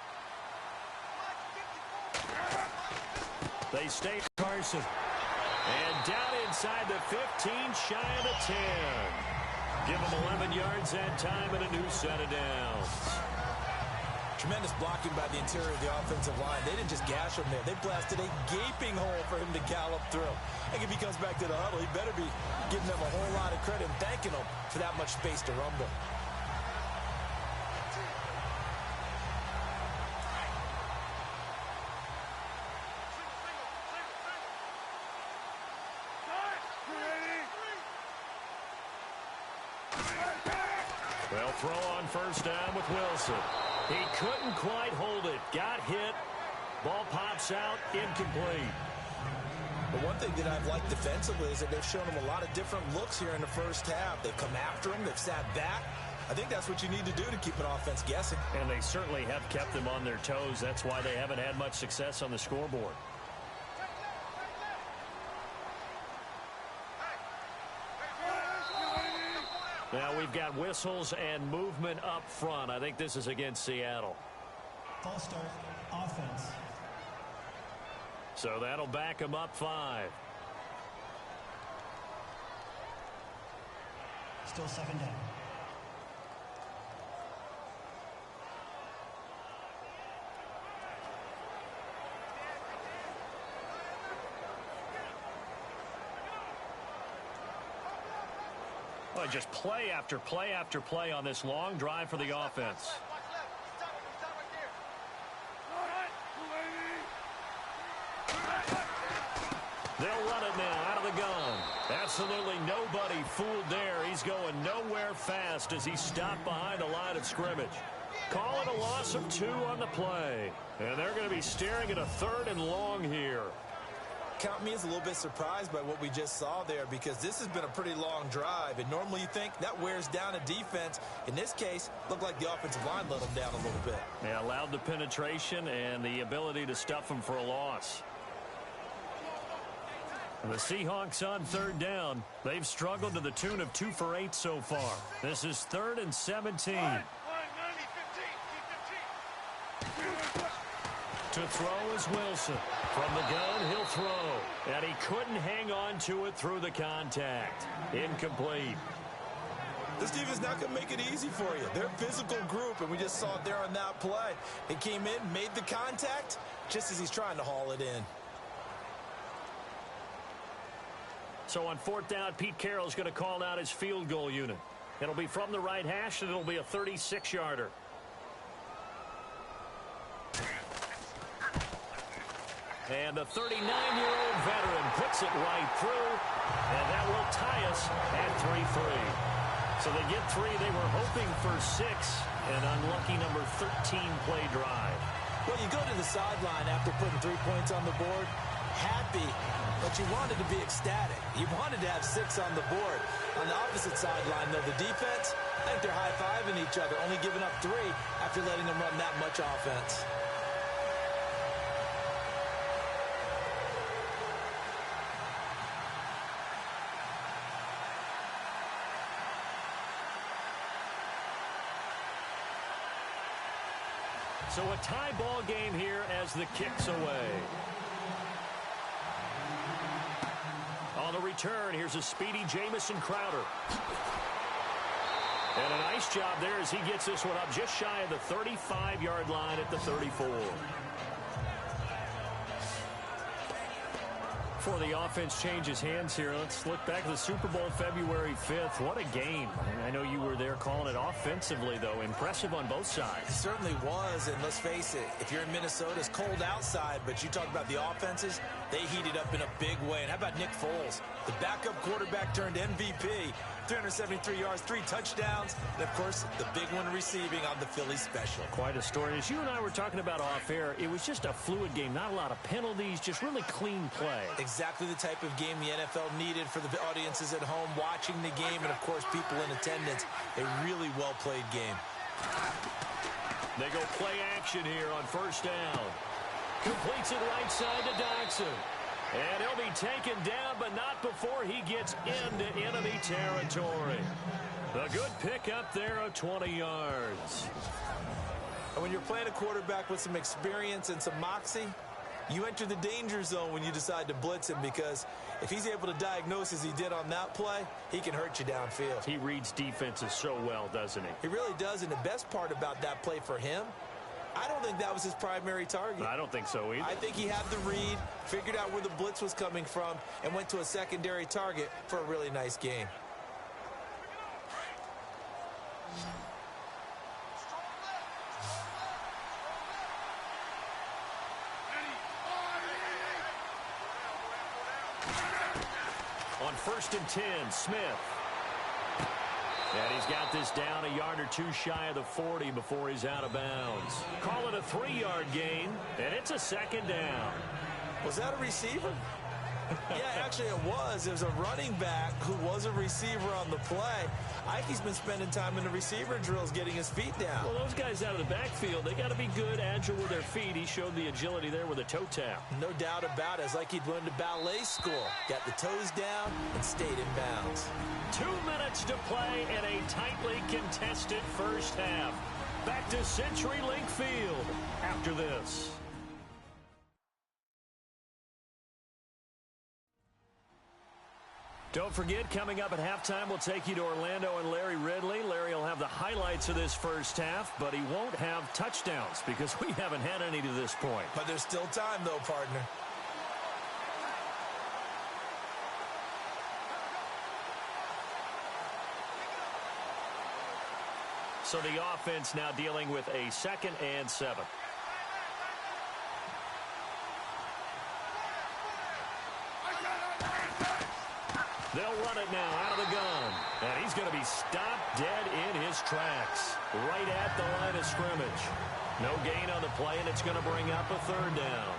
They stay with Carson. And down inside the 15, shy of the 10. Give them 11 yards that time and a new set of downs. Tremendous blocking by the interior of the offensive line. They didn't just gash him there. They blasted a gaping hole for him to gallop through. I think if he comes back to the huddle, he better be giving them a whole lot of credit and thanking them for that much space to rumble. They'll throw on first down with Wilson. He couldn't quite hold it. Got hit. Ball pops out. Incomplete. But one thing that I've liked defensively is that they've shown him a lot of different looks here in the first half. They've come after him. They've sat back. I think that's what you need to do to keep an offense guessing. And they certainly have kept them on their toes. That's why they haven't had much success on the scoreboard. Now we've got whistles and movement up front. I think this is against Seattle. False start, offense. So that'll back them up 5. Still second down. Well, just play after play after play on this long drive for the offense. They'll run it now out of the gun. Absolutely nobody fooled there. He's going nowhere fast as he's stopped behind the line of scrimmage. Call it a loss of 2 on the play. And they're going to be staring at a 3rd and long here. Count me as a little bit surprised by what we just saw there, because this has been a pretty long drive, and normally you think that wears down a defense. In this case, looked like the offensive line let them down a little bit. Yeah, allowed the penetration and the ability to stuff them for a loss. And the Seahawks on 3rd down. They've struggled to the tune of 2 for 8 so far. This is 3rd and 17. To throw is Wilson. From the gun, he'll throw. And he couldn't hang on to it through the contact. Incomplete. This defense not going to make it easy for you. They're a physical group, and we just saw it there on that play. He came in, made the contact, just as he's trying to haul it in. So on fourth down, Pete Carroll's going to call out his field goal unit. It'll be from the right hash, and it'll be a 36-yarder. And the 39-year-old veteran puts it right through, and that will tie us at 3-3. So they get 3. They were hoping for 6, an unlucky number 13 play drive. Well, you go to the sideline after putting 3 points on the board, happy, but you wanted to be ecstatic. You wanted to have 6 on the board. On the opposite sideline, though, the defense, I think they're high-fiving each other, only giving up 3 after letting them run that much offense. So a tie ball game here as the kick's away. On the return, here's a speedy Jamison Crowder. And a nice job there as he gets this one up just shy of the 35-yard line at the 34. Before the offense changes hands here, let's look back at the Super Bowl February 5th. What a game. I know you were there calling it offensively, though. Impressive on both sides. It certainly was, and let's face it, if you're in Minnesota, it's cold outside, but you talk about the offenses, they heated up in a big way. And how about Nick Foles? The backup quarterback turned MVP, 373 yards, 3 touchdowns, and, of course, the big one receiving on the Philly special. Quite a story. As you and I were talking about off air, it was just a fluid game. Not a lot of penalties, just really clean play. Exactly the type of game the NFL needed for the audiences at home watching the game and, of course, people in attendance. A really well-played game. They go play action here on first down. Completes it right side to Dodson. And he'll be taken down, but not before he gets into enemy territory. A good pickup there of 20 yards. And when you're playing a quarterback with some experience and some moxie, you enter the danger zone when you decide to blitz him, because if he's able to diagnose as he did on that play, he can hurt you downfield. He reads defenses so well, doesn't he? He really does, and the best part about that play for him, I don't think that was his primary target. I don't think so either. I think he had the read, figured out where the blitz was coming from, and went to a secondary target for a really nice game. On 1st and 10, Smith. And he's got this down a yard or 2 shy of the 40 before he's out of bounds. Call it a 3-yard gain, and it's a 2nd down. Was that a receiver? Yeah, actually it was. It was a running back who was a receiver on the play. Ike's been spending time in the receiver drills getting his feet down. Well, those guys out of the backfield, they got to be good, agile with their feet. He showed the agility there with a toe tap. No doubt about it. It's like he'd went to ballet school. Got the toes down and stayed in bounds. 2 minutes to play in a tightly contested first half. Back to CenturyLink Field after this. Don't forget, coming up at halftime, we'll take you to Orlando and Larry Ridley. Larry will have the highlights of this first half, but he won't have touchdowns because we haven't had any to this point. But there's still time, though, partner. So the offense now dealing with a 2nd and 7. They'll run it now out of the gun. And he's going to be stopped dead in his tracks. Right at the line of scrimmage. No gain on the play, and it's going to bring up a 3rd down.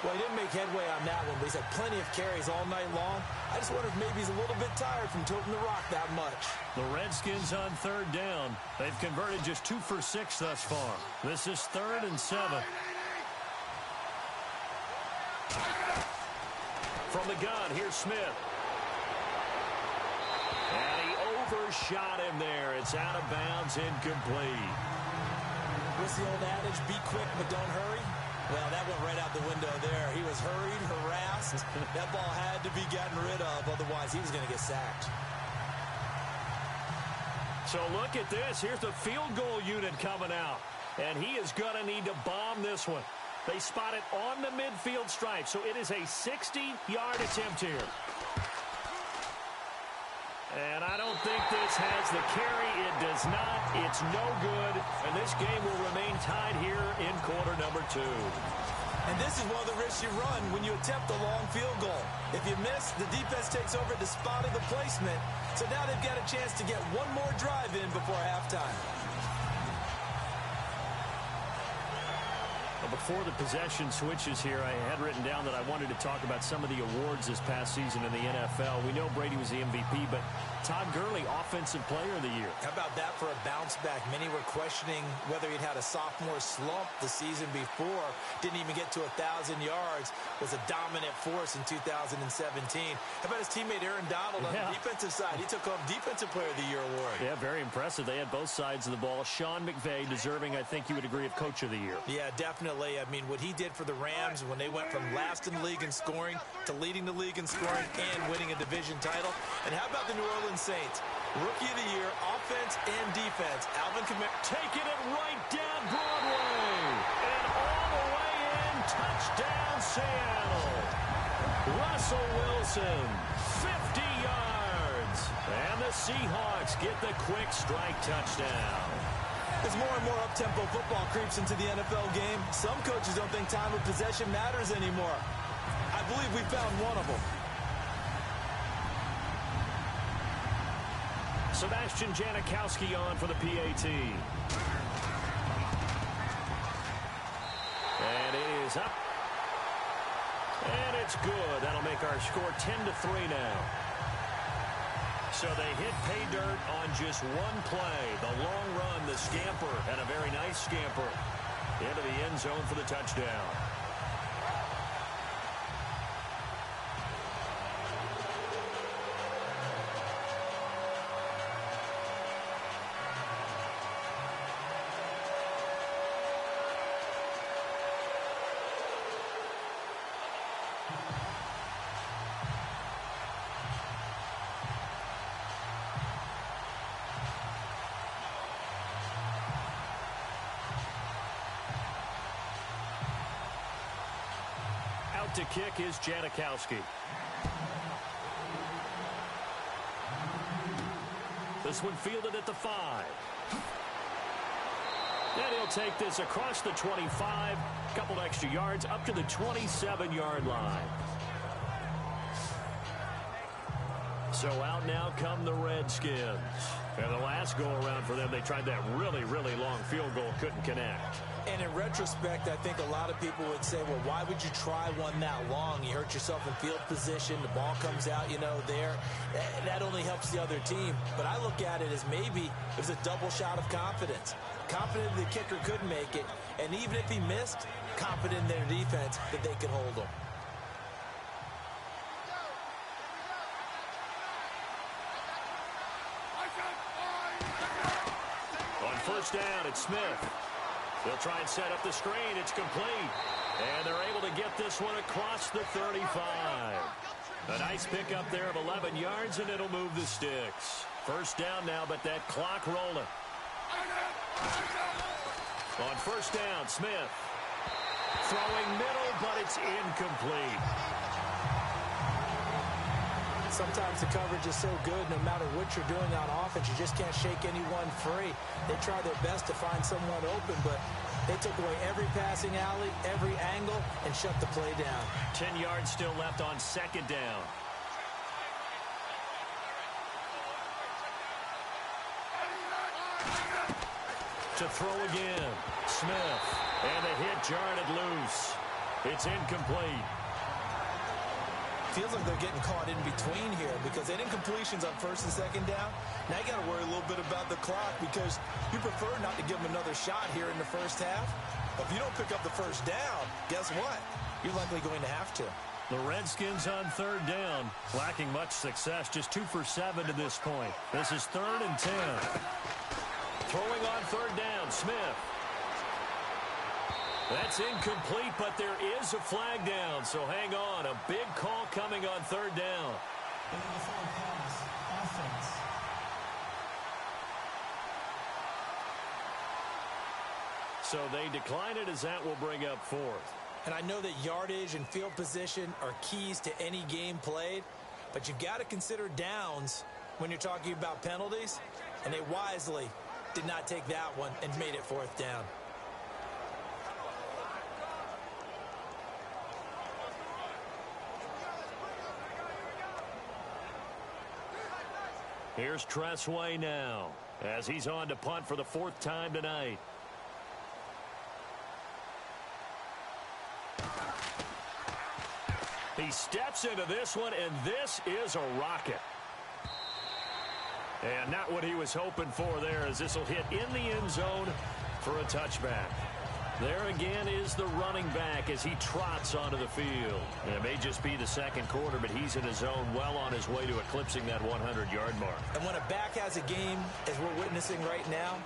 Well, he didn't make headway on that one, but he's had plenty of carries all night long. I just wonder if maybe he's a little bit tired from toting the rock that much. The Redskins on 3rd down. They've converted just 2 for 6 thus far. This is 3rd and 7. From the gun, here's Smith. And he overshot him there. It's out of bounds, incomplete. What's the old adage? Be quick, but don't hurry. Well, that went right out the window there. He was hurried, harassed. That ball had to be gotten rid of, otherwise he was going to get sacked. So look at this. Here's the field goal unit coming out. And he is going to need to bomb this one. They spot it on the midfield stripe, so it is a 60-yard attempt here. And I don't think this has the carry. It does not. It's no good. And this game will remain tied here in quarter number 2. And this is one of the risks you run when you attempt a long field goal. If you miss, the defense takes over the spot of the placement. So now they've got a chance to get one more drive in before halftime. Before the possession switches here, I had written down that I wanted to talk about some of the awards this past season in the NFL. We know Brady was the MVP, but Todd Gurley, Offensive Player of the Year. How about that for a bounce back? Many were questioning whether he'd had a sophomore slump the season before. Didn't even get to 1,000 yards. Was a dominant force in 2017. How about his teammate Aaron Donald on the defensive side? He took home Defensive Player of the Year award. Yeah, very impressive. They had both sides of the ball. Sean McVay deserving, I think you would agree, of Coach of the Year. Yeah, definitely. I mean, what he did for the Rams when they went from last in the league in scoring to leading the league in scoring and winning a division title. And how about the New Orleans Saints? Rookie of the Year, offense and defense. Alvin Kamara taking it right down Broadway. And all the way in, touchdown Seattle. Russell Wilson, 50 yards. And the Seahawks get the quick strike touchdown. As more and more up-tempo football creeps into the NFL game, some coaches don't think time of possession matters anymore. I believe we found one of them. Sebastian Janikowski on for the PAT. And it is up. And it's good. That'll make our score 10-3 now. So they hit pay dirt on just one play. The long run, the scamper, and a very nice scamper into the end zone for the touchdown. To kick is Janikowski. This one fielded at the 5. And he'll take this across the 25. Couple extra yards up to the 27-yard line. So out now come the Redskins. And the last go-around for them, they tried that really, really long field goal, couldn't connect. And in retrospect, I think a lot of people would say, well, why would you try one that long? You hurt yourself in field position. The ball comes out, there. That only helps the other team. But I look at it as maybe it was a double shot of confidence. Confident the kicker could make it. And even if he missed, confident in their defense that they could hold him. On first down, it's Smith. They'll try and set up the screen. It's complete. And they're able to get this one across the 35. A nice pickup there of 11 yards, and it'll move the sticks. First down now, but that clock rolling. On first down, Smith. Throwing middle, but it's incomplete. Sometimes the coverage is so good, no matter what you're doing on offense, you just can't shake anyone free. They try their best to find someone open, but they took away every passing alley, every angle, and shut the play down. 10 yards still left on second down. To throw again, Smith. And the hit jarred it loose. It's incomplete. Feels like they're getting caught in between here because they didn't completions on first and second down. Now you got to worry a little bit about the clock because you prefer not to give them another shot here in the first half. But if you don't pick up the first down, guess what? You're likely going to have to. The Redskins on third down, lacking much success, just 2 for 7 to this point. This is 3rd and 10. Throwing on third down, Smith. That's incomplete, but there is a flag down, so hang on. A big call coming on third down. Illegal forward pass. Offense. So they decline it as that will bring up fourth. And I know that yardage and field position are keys to any game played, but you've got to consider downs when you're talking about penalties, and they wisely did not take that one and made it fourth down. Here's Tressway now as he's on to punt for the fourth time tonight. He steps into this one, and this is a rocket. And not what he was hoping for there, as this will hit in the end zone for a touchback. There again is the running back as he trots onto the field. And it may just be the second quarter, but he's in his zone well on his way to eclipsing that 100-yard mark. And when a back has a game, as we're witnessing right now,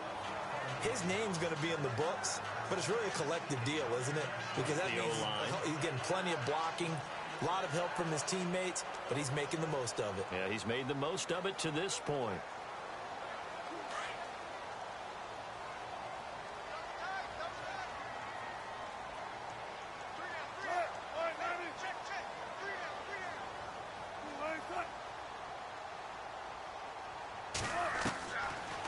his name's going to be in the books, but it's really a collective deal, isn't it? Because that means he's getting plenty of blocking, a lot of help from his teammates, but he's making the most of it. Yeah, he's made the most of it to this point.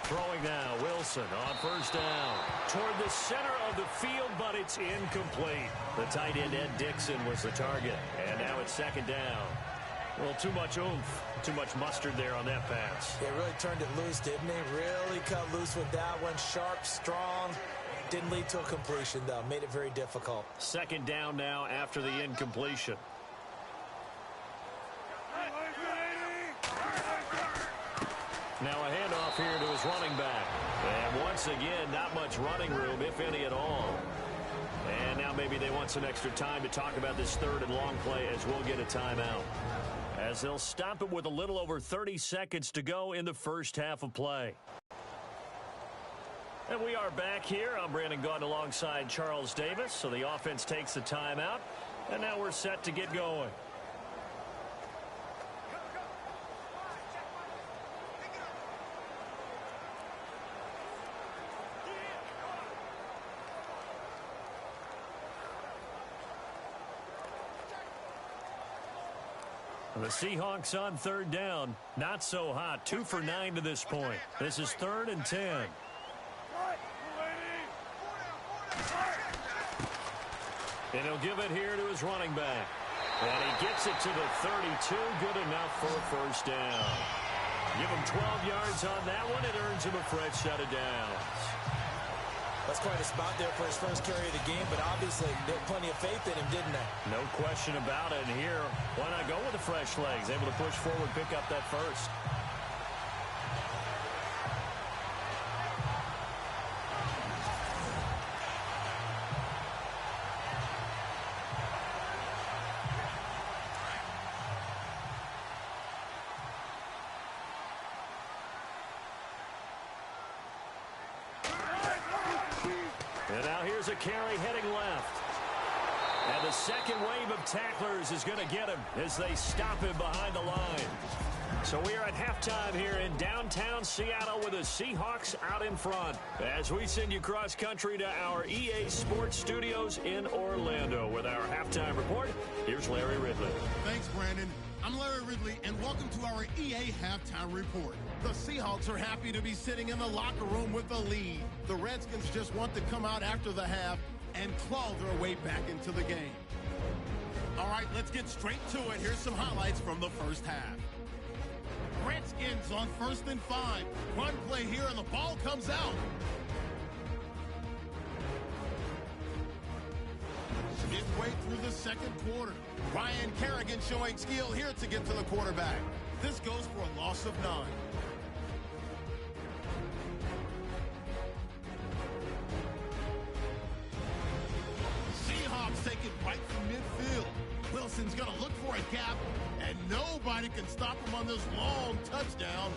Throwing now, Wilson on first down. Toward the center of the field, but it's incomplete. The tight end, Ed Dixon, was the target. And now it's second down. Well, too much oomph, too much mustard there on that pass. They really turned it loose, didn't they? Really cut loose with that one. Sharp, strong. Didn't lead to a completion, though. Made it very difficult. Second down now after the incompletion. Now a handoff here to his running back. And once again, not much running room, if any at all. And now maybe they want some extra time to talk about this third and long play, as we'll get a timeout. As they'll stop it with a little over 30 seconds to go in the first half of play. And we are back here. I'm Brandon Gaudin alongside Charles Davis. So the offense takes the timeout. And now we're set to get going. The Seahawks on third down. Not so hot. 2 for 9 to this point. This is 3rd and 10. And he'll give it here to his running back. And he gets it to the 32. Good enough for a first down. Give him 12 yards on that one. It earns him a fresh set of downs. That's quite a spot there for his first carry of the game, but obviously they had plenty of faith in him, didn't they? No question about it. And here, why not go with the fresh legs? Able to push forward, pick up that first. And now here's a carry heading left. And the second wave of tacklers is going to get him as they stop him behind the line. So we are at halftime here in downtown Seattle with the Seahawks out in front. As we send you cross-country to our EA Sports Studios in Orlando with our halftime report, here's Larry Ridley. Thanks, Brandon. I'm Larry Ridley, and welcome to our EA Halftime Report. The Seahawks are happy to be sitting in the locker room with the lead. The Redskins just want to come out after the half and claw their way back into the game. All right, let's get straight to it. Here's some highlights from the first half. Redskins on 1st and 5. Run play here, and the ball comes out. Midway through the second quarter, Ryan Kerrigan showing skill here to get to the quarterback. This goes for a loss of 9. Seahawks take it right from midfield. Wilson's going to look for a gap, and nobody can stop him on this long touchdown.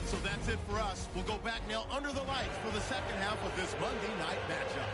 So that's it for us. We'll go back now under the lights for the second half of this Monday night matchup.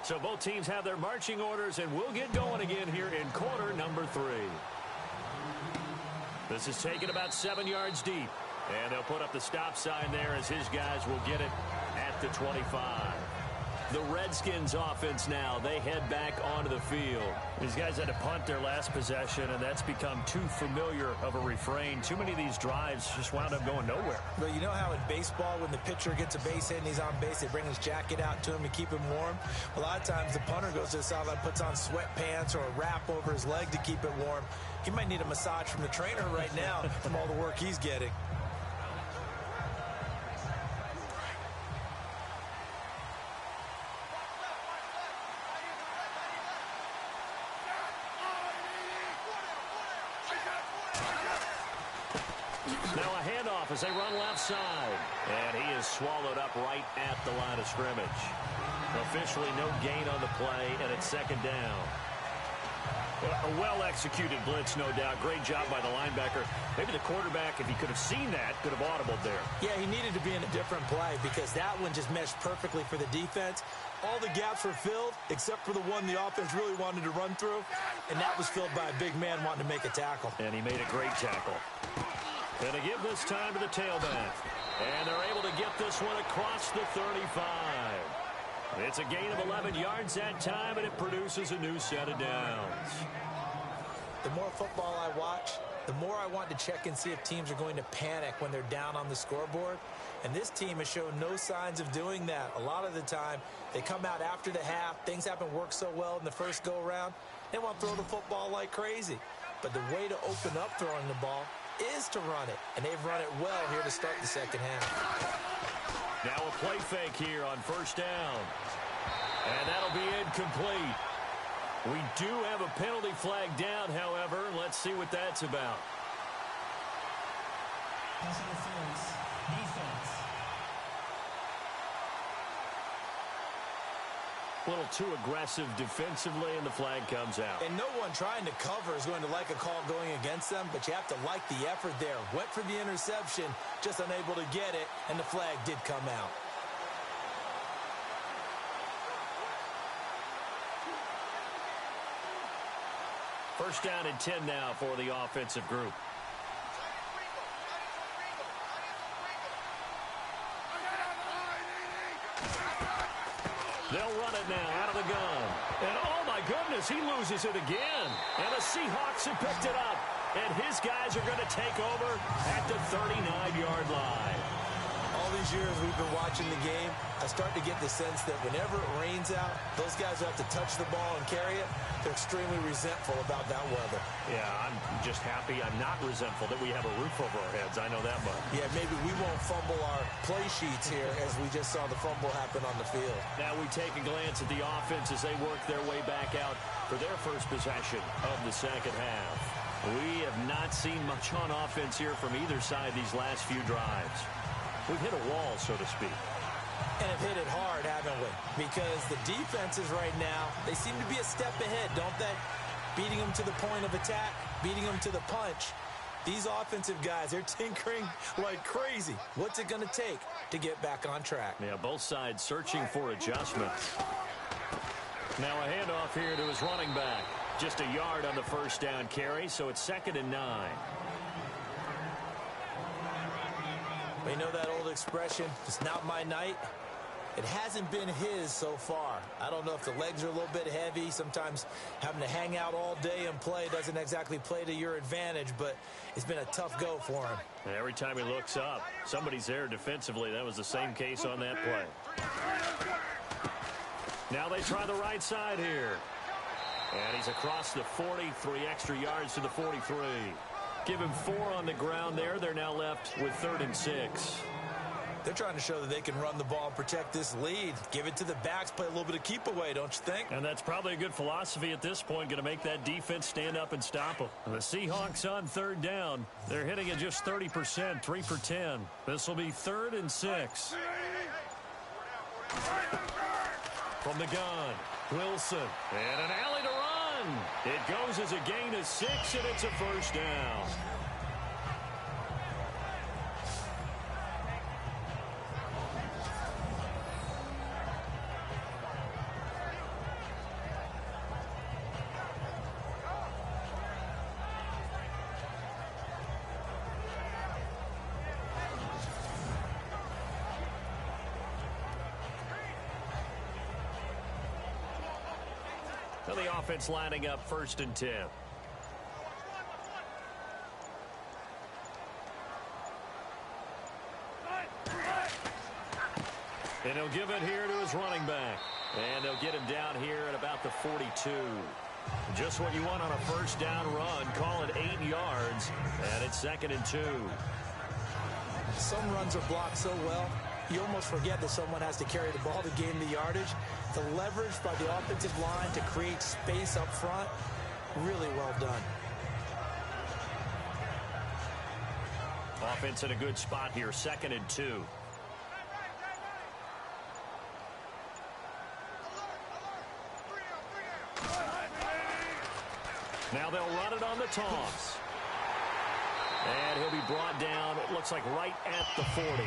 So both teams have their marching orders, and we'll get going again here in quarter number 3. This is taken about 7 yards deep. And they'll put up the stop sign there as his guys will get it at the 25. The Redskins offense now, they head back onto the field. These guys had to punt their last possession, and that's become too familiar of a refrain. Too many of these drives just wound up going nowhere. But you know how in baseball, when the pitcher gets a base hit and he's on base, they bring his jacket out to him to keep him warm? A lot of times the punter goes to the sideline, puts on sweatpants or a wrap over his leg to keep it warm. He might need a massage from the trainer right now from all the work he's getting. Now a handoff as they run left side. And he is swallowed up right at the line of scrimmage. Officially no gain on the play, and it's second down. A well-executed blitz, no doubt. Great job by the linebacker. Maybe the quarterback, if he could have seen that, could have audibled there. Yeah, he needed to be in a different play because that one just meshed perfectly for the defense. All the gaps were filled except for the one the offense really wanted to run through, and that was filled by a big man wanting to make a tackle. And he made a great tackle. And to give this time to the tailback. And they're able to get this one across the 35. It's a gain of 11 yards that time, and it produces a new set of downs. The more football I watch, the more I want to check and see if teams are going to panic when they're down on the scoreboard. And this team has shown no signs of doing that. A lot of the time, they come out after the half. Things haven't worked so well in the first go-around. They want to throw the football like crazy. But the way to open up throwing the ball is to run it. And they've run it well here to start the second half. Now a play fake here on first down. And that'll be incomplete. We do have a penalty flag down, however. Let's see what that's about. Pass interference. Defense. A little too aggressive defensively, and the flag comes out. And no one trying to cover is going to like a call going against them, but you have to like the effort there. Went for the interception, just unable to get it, and the flag did come out. First down and 10 now for the offensive group. They'll run it now out of the gun. And oh my goodness, he loses it again. And the Seahawks have picked it up. And his guys are going to take over at the 39-yard line. All these years we've been watching the game, I start to get the sense that whenever it rains out, those guys who have to touch the ball and carry it, they're extremely resentful about that weather. Yeah, I'm just happy I'm not resentful that we have a roof over our heads. I know that much. Yeah, maybe we won't fumble our play sheets here as we just saw the fumble happen on the field. Now we take a glance at the offense as they work their way back out for their first possession of the second half. We have not seen much on offense here from either side these last few drives. We've hit a wall, so to speak. And have hit it hard, haven't we? Because the defenses right now, they seem to be a step ahead, don't they? Beating them to the point of attack, beating them to the punch. These offensive guys, they're tinkering like crazy. What's it going to take to get back on track? Yeah, both sides searching for adjustments. Now a handoff here to his running back. Just a yard on the first down carry, so it's 2nd and 9. We know that old expression, it's not my night. It hasn't been his so far. I don't know if the legs are a little bit heavy. Sometimes having to hang out all day and play doesn't exactly play to your advantage, but it's been a tough go for him. And every time he looks up, somebody's there defensively. That was the same case on that play. Now they try the right side here. And he's across the 40, 3 extra yards to the 43. Give him 4 on the ground there. They're now left with 3rd and 6. They're trying to show that they can run the ball and protect this lead. Give it to the backs, play a little bit of keep away, don't you think? And that's probably a good philosophy at this point, going to make that defense stand up and stop them. The Seahawks on 3rd down. They're hitting at just 30%, 3 for 10. This will be 3rd and 6. From the gun, Wilson. And an alley to run. It goes as a gain of 6, and it's a first down. And the offense lining up 1st and 10. And he'll give it here to his running back. And they'll get him down here at about the 42. Just what you want on a 1st down run. Call it 8 yards. And it's 2nd and 2. Some runs are blocked so well, you almost forget that someone has to carry the ball to gain the yardage. The leverage by the offensive line to create space up front, really well done. Offense in a good spot here, 2nd and 2. Now they'll run it on the toss. And he'll be brought down, it looks like right at the 40.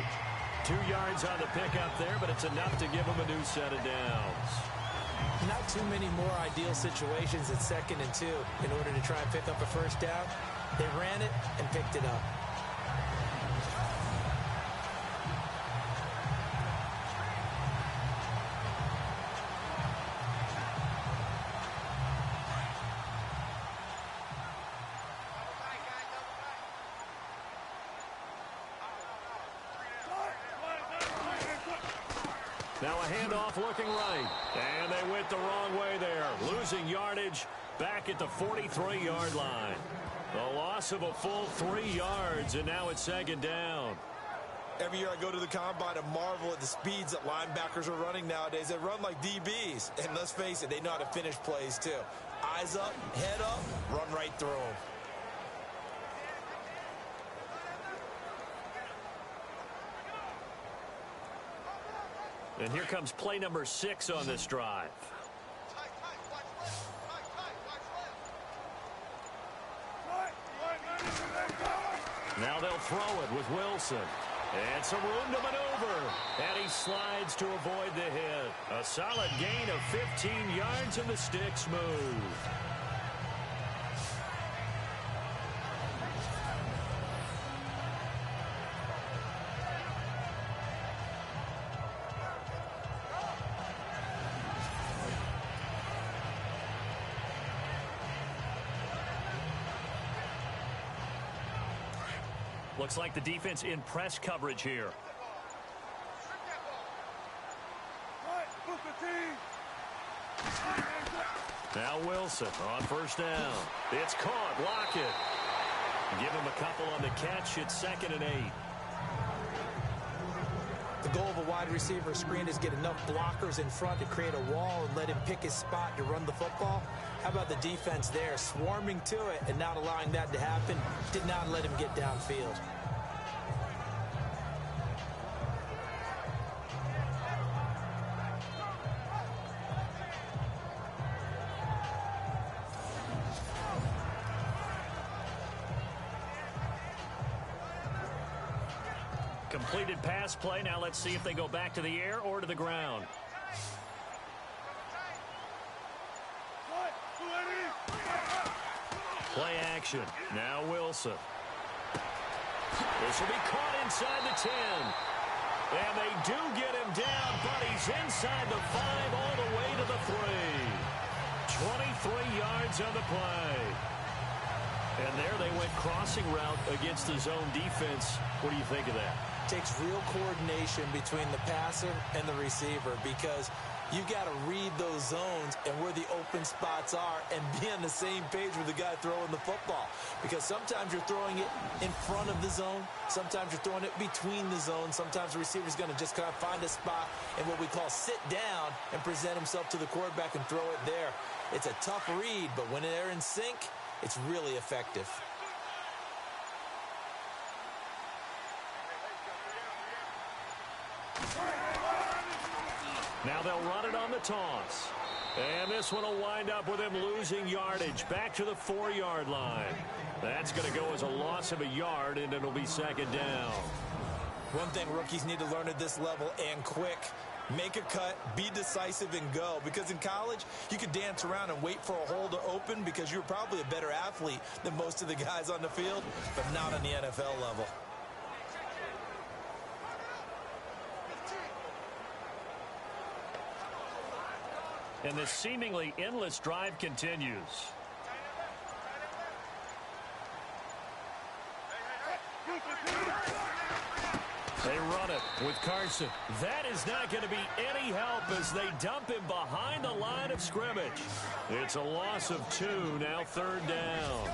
2 yards on the pickup there, but it's enough to give him a new set of downs. Not too many more ideal situations at 2nd and 2 in order to try and pick up a 1st down. They ran it and picked it up. Now a handoff looking right. And they went the wrong way there. Losing yardage back at the 43-yard line. The loss of a full 3 yards, and now it's 2nd down. Every year I go to the combine and marvel at the speeds that linebackers are running nowadays. They run like DBs. And let's face it, they know how to finish plays too. Eyes up, head up, run right through them. And here comes play number 6 on this drive. Now they'll throw it with Wilson. And some room to maneuver. And he slides to avoid the hit. A solid gain of 15 yards, and the sticks move. Looks like the defense in press coverage here. Now Wilson on 1st down. It's caught. Lockett. Give him a couple on the catch. It's 2nd and 8. The goal of a wide receiver screen is get enough blockers in front to create a wall and let him pick his spot to run the football. How about the defense there, swarming to it and not allowing that to happen? Did not let him get downfield. Completed pass play. Now let's see if they go back to the air or to the ground. Play action. Now Wilson. This will be caught inside the 10. And they do get him down, but he's inside the 5 all the way to the 3. 23 yards on the play. And there they went crossing route against the zone defense. What do you think of that? Takes real coordination between the passer and the receiver, because you got to read those zones and where the open spots are and be on the same page with the guy throwing the football. Because sometimes you're throwing it in front of the zone. Sometimes you're throwing it between the zones. Sometimes the receiver's going to just kind of find a spot and what we call sit down and present himself to the quarterback and throw it there. It's a tough read, but when they're in sync, it's really effective. Now they'll run it on the toss. And this one will wind up with him losing yardage back to the 4-yard line. That's going to go as a loss of a yard, and it'll be 2nd down. One thing rookies need to learn at this level, and quick. Make a cut, be decisive, and go. Because in college, you could dance around and wait for a hole to open because you're probably a better athlete than most of the guys on the field, but not on the NFL level. And this seemingly endless drive continues. They run it with Carson. That is not going to be any help as they dump him behind the line of scrimmage. It's a loss of 2, now 3rd down.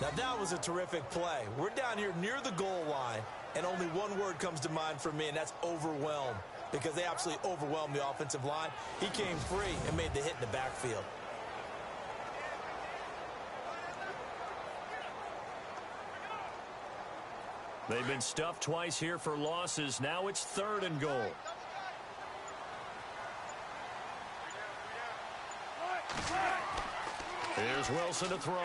Now that was a terrific play. We're down here near the goal line, and only one word comes to mind for me, and that's overwhelmed, because they absolutely overwhelmed the offensive line. He came free and made the hit in the backfield. They've been stuffed twice here for losses. Now it's 3rd and goal. Here's Wilson to throw.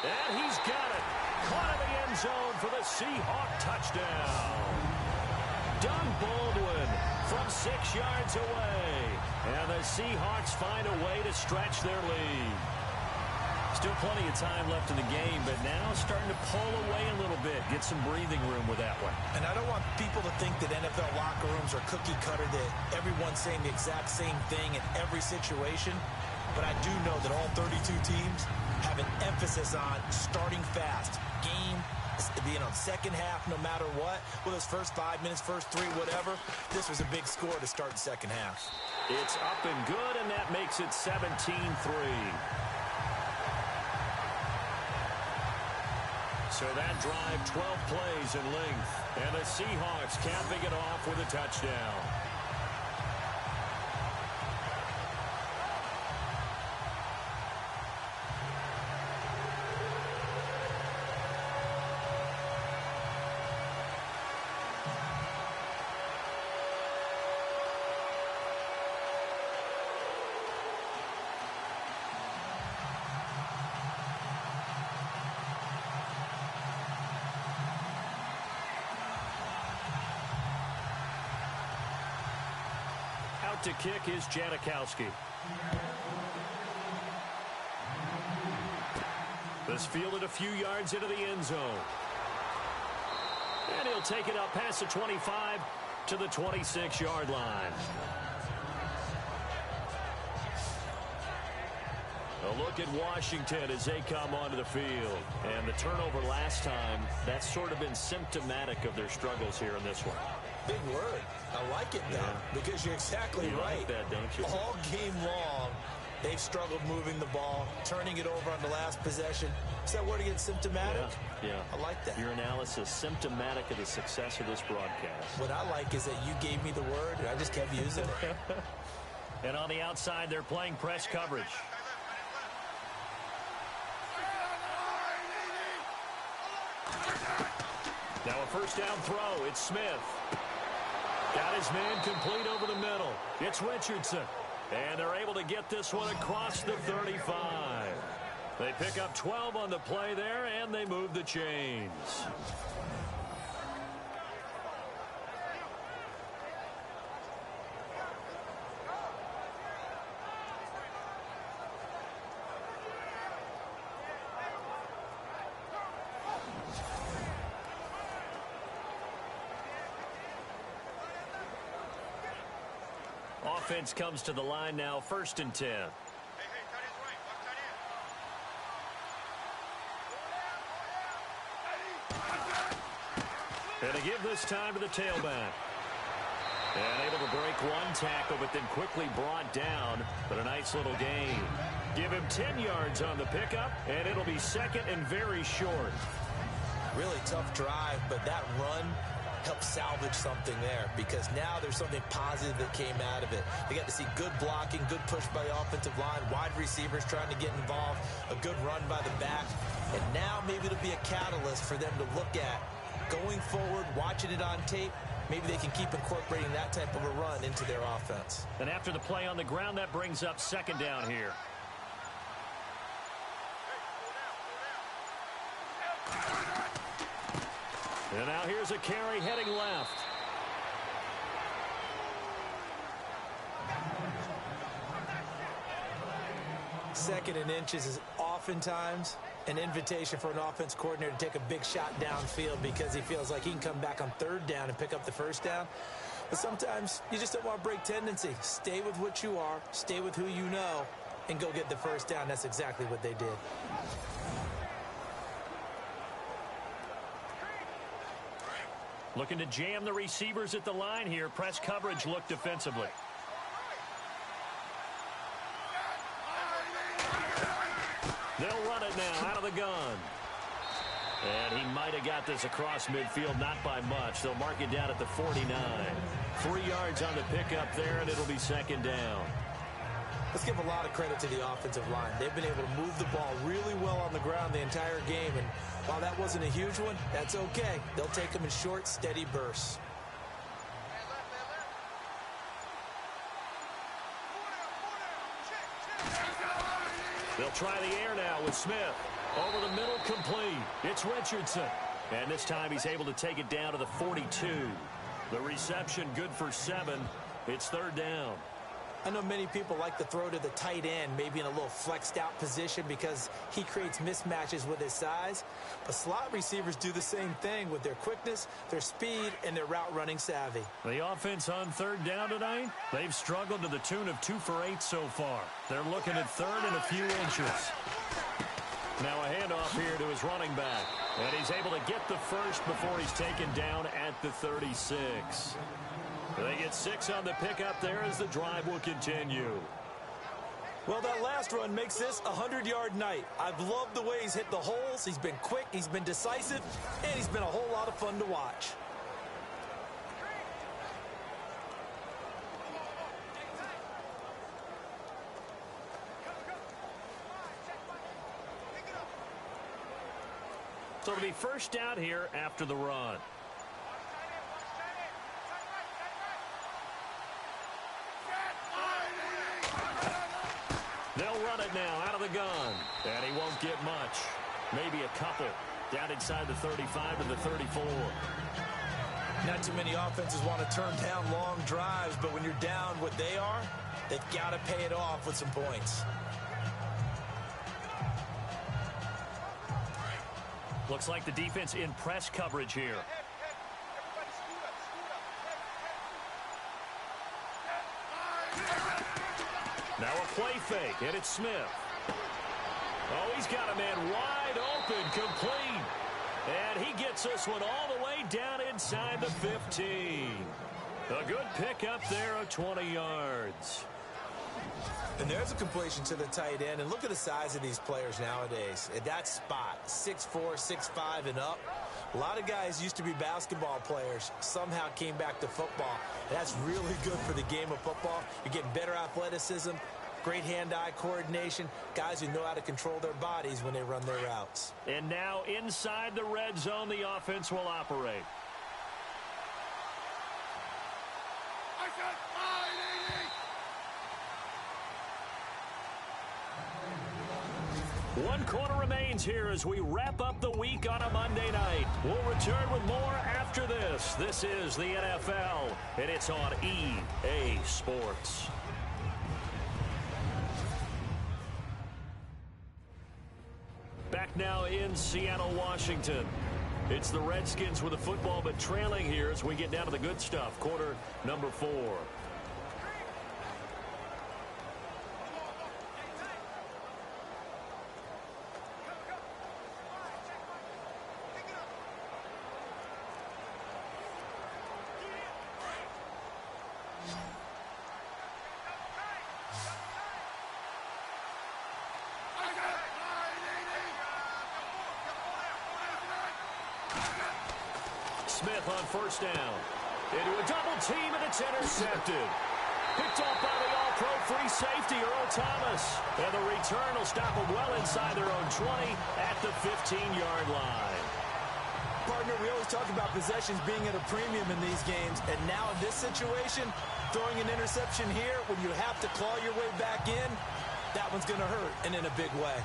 And he's got it. Caught in the end zone for the Seahawk touchdown. Doug Baldwin from 6 yards away. And the Seahawks find a way to stretch their lead. Still plenty of time left in the game, but now starting to pull away a little bit. Get some breathing room with that one. And I don't want people to think that NFL locker rooms are cookie cutter, that everyone's saying the exact same thing in every situation. But I do know that all 32 teams have an emphasis on starting fast. Game, second half, no matter what. Well, those first 5 minutes, first 3, whatever. This was a big score to start the second half. It's up and good, and that makes it 17-3. So that drive, 12 plays in length. And the Seahawks capping it off with a touchdown. To kick is Janikowski. This fielded a few yards into the end zone. And he'll take it up past the 25 to the 26-yard line. A look at Washington as they come onto the field. And the turnover last time, that's sort of been symptomatic of their struggles here in this one. Big word. I like it, though, because you're exactly right. Like that, don't you? All game long, they've struggled moving the ball, turning it over on the last possession. Is that word again, symptomatic? Yeah. I like that. Your analysis, symptomatic of the success of this broadcast. What I like is that you gave me the word, and I just kept using it. And on the outside, they're playing press coverage. Now a first down throw. It's Smith. Got his man complete over the middle. It's Richardson. And they're able to get this one across the 35. They pick up 12 on the play there, and they move the chains. Offense comes to the line now, 1st and 10. And a give this time to the tailback. And able to break one tackle, but then quickly brought down. But a nice little gain. Give him 10 yards on the pickup, and it'll be 2nd and very short. Really tough drive, but that run help salvage something there, because now there's something positive that came out of it. They got to see good blocking, good push by the offensive line, wide receivers trying to get involved, a good run by the back, and now maybe it'll be a catalyst for them to look at going forward, watching it on tape. Maybe they can keep incorporating that type of a run into their offense. And after the play on the ground, that brings up 2nd down here. And now here's a carry heading left. Second and inches is oftentimes an invitation for an offense coordinator to take a big shot downfield because he feels like he can come back on 3rd down and pick up the 1st down. But sometimes you just don't want to break tendency. Stay with what you are, stay with who you know, and go get the first down. That's exactly what they did. Looking to jam the receivers at the line here. Press coverage look defensively. They'll run it now out of the gun. And he might have got this across midfield, not by much. They'll mark it down at the 49. 3 yards on the pickup there, and it'll be second down. Let's give a lot of credit to the offensive line. They've been able to move the ball really well on the ground the entire game. And while that wasn't a huge one, that's okay. They'll take them in short, steady bursts. They'll try the air now with Smith. Over the middle, complete. It's Richardson. And this time he's able to take it down to the 42. The reception good for 7. It's third down. I know many people like to throw to the tight end, maybe in a little flexed out position because he creates mismatches with his size. But slot receivers do the same thing with their quickness, their speed, and their route running savvy. The offense on third down tonight, they've struggled to the tune of 2 for 8 so far. They're looking at third and a few inches. Now a handoff here to his running back. And he's able to get the first before he's taken down at the 36. They get 6 on the pickup there as the drive will continue. Well, that last run makes this a 100-yard night. I've loved the way he's hit the holes. He's been quick, he's been decisive, and he's been a whole lot of fun to watch. So it'll be first down here after the run. They'll run it now out of the gun. And he won't get much. Maybe a couple. Down inside the 35 to the 34. Not too many offenses want to turn down long drives, but when you're down what they are, they've got to pay it off with some points. Looks like the defense in press coverage here. Now a play fake, and it's Smith. Oh, he's got a man wide open, complete. And he gets this one all the way down inside the 15. A good pickup there of 20 yards. And there's a completion to the tight end. And look at the size of these players nowadays. At that spot, 6'4", 6'5", and up. A lot of guys used to be basketball players, somehow came back to football. And that's really good for the game of football. You're getting better athleticism, great hand-eye coordination, guys who know how to control their bodies when they run their routes. And now inside the red zone, the offense will operate. One quarter remains here as we wrap up the week on a Monday night. We'll return with more after this. This is the NFL, and it's on EA Sports. Back now in Seattle, Washington. It's the Redskins with the football, but trailing here as we get down to the good stuff. Quarter number 4. Smith on first down. Into a double team, and it's intercepted. Picked off by the all-pro free safety, Earl Thomas. And the return will stop them well inside their own 20 at the 15-yard line. Partner, we always talk about possessions being at a premium in these games. And now in this situation, throwing an interception here when you have to claw your way back in, that one's going to hurt, and in a big way.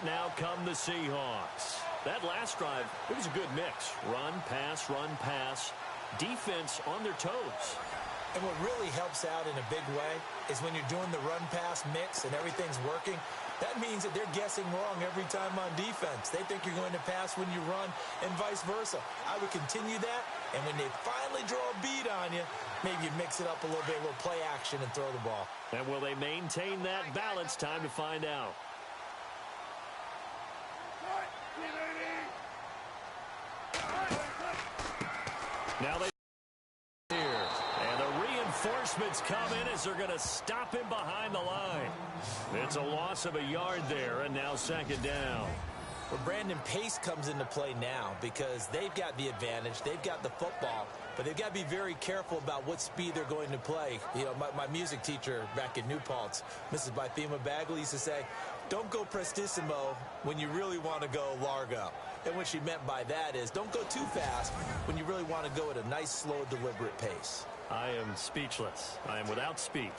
Now come the Seahawks. That last drive, it was a good mix. Run, pass, defense on their toes. And what really helps out in a big way is when you're doing the run-pass mix and everything's working, that means that they're guessing wrong every time on defense. They think you're going to pass when you run and vice versa. I would continue that, and when they finally draw a beat on you, maybe you mix it up a little bit, a little play action and throw the ball. And will they maintain that balance? Time to find out. Now they here, and the reinforcements come in as they're going to stop him behind the line. It's a loss of a yard there, and now second down. Well, Brandon, pace comes into play now because they've got the advantage. They've got the football, but they've got to be very careful about what speed they're going to play. You know, my music teacher back in New Paltz, Mrs. Bythema Bagley, used to say, don't go prestissimo when you really want to go largo. And what she meant by that is don't go too fast when you really want to go at a nice, slow, deliberate pace. I am speechless. I am without speech.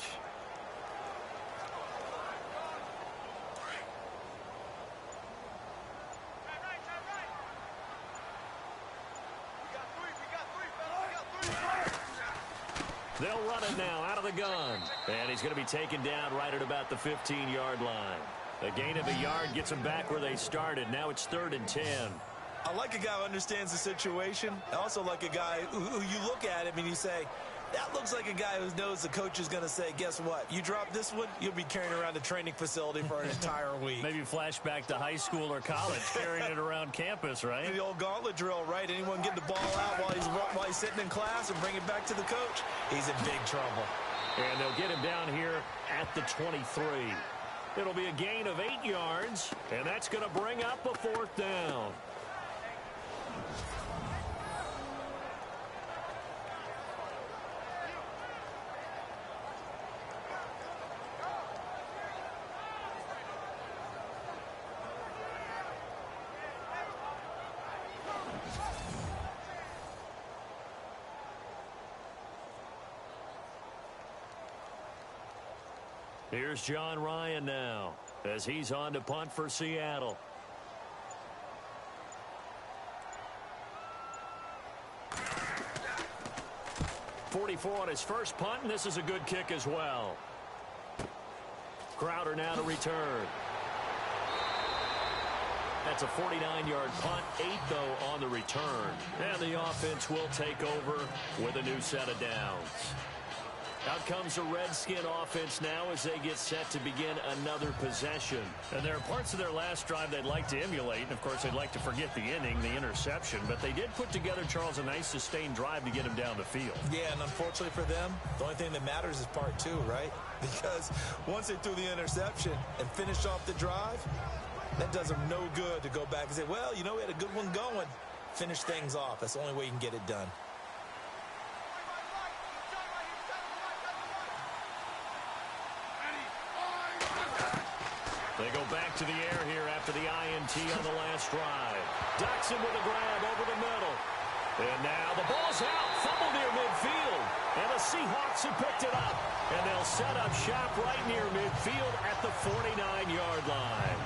They'll run it now out of the gun. And he's going to be taken down right at about the 15-yard line. A gain of a yard gets them back where they started. Now it's 3rd and 10. I like a guy who understands the situation. I also like a guy who you look at him and you say, that looks like a guy who knows the coach is going to say, guess what? You drop this one, you'll be carrying around the training facility for an entire week. Maybe flashback to high school or college, carrying it around campus, right? The old gauntlet drill, right? Anyone get the ball out while he's sitting in class and bring it back to the coach? He's in big trouble. And they'll get him down here at the 23. It'll be a gain of 8 yards, and that's going to bring up a 4th down. Here's John Ryan now as he's on to punt for Seattle. .44 on his first punt, and this is a good kick as well. Crowder now to return. That's a 49-yard punt, 8 though on the return. And the offense will take over with a new set of downs. Out comes the Redskin offense now as they get set to begin another possession. And there are parts of their last drive they'd like to emulate. And, of course, they'd like to forget the inning, the interception. But they did put together, Charles, a nice sustained drive to get him down the field. Yeah, and unfortunately for them, the only thing that matters is part 2, right? Because once they threw the interception and finished off the drive, that does them no good to go back and say, well, you know, we had a good one going. Finish things off. That's the only way you can get it done. They go back to the air here after the INT on the last drive. Doxson with a grab over the middle. And now the ball's out. Fumble near midfield. And the Seahawks have picked it up. And they'll set up shop right near midfield at the 49-yard line.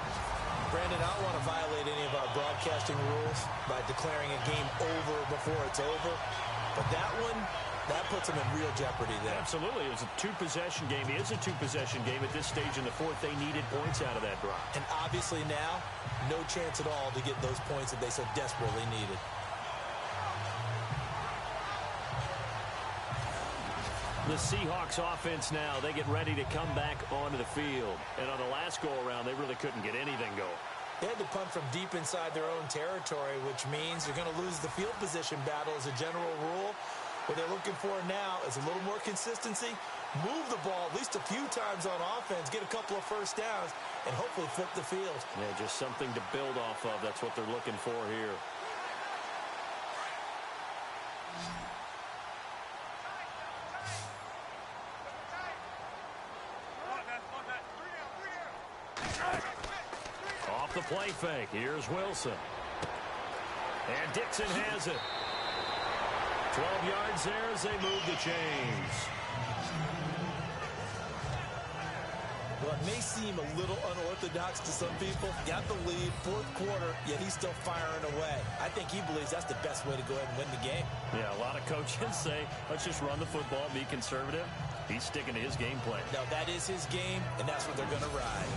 Brandon, I don't want to violate any of our broadcasting rules by declaring a game over before it's over. But that one, that puts them in real jeopardy there. Absolutely. It was a 2-possession game. It is a 2-possession game at this stage in the 4th. They needed points out of that drive. And obviously now, no chance at all to get those points that they so desperately needed. The Seahawks offense now, they get ready to come back onto the field. And on the last go-around, they really couldn't get anything going. They had to punt from deep inside their own territory, which means you're going to lose the field position battle as a general rule. What they're looking for now is a little more consistency, move the ball at least a few times on offense, get a couple of first downs, and hopefully flip the field. Yeah, just something to build off of. That's what they're looking for here. Off the play fake. Here's Wilson. And Dixon has it. 12 yards there as they move the chains. Well, it may seem a little unorthodox to some people. Got the lead, 4th quarter, yet he's still firing away. I think he believes that's the best way to go ahead and win the game. Yeah, a lot of coaches say, let's just run the football, be conservative. He's sticking to his game plan. No, that is his game, and that's what they're going to ride.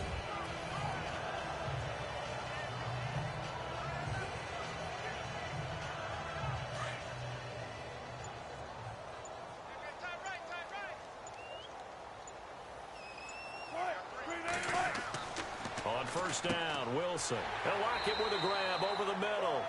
On first down, Wilson. He'll lock it with a grab over the middle.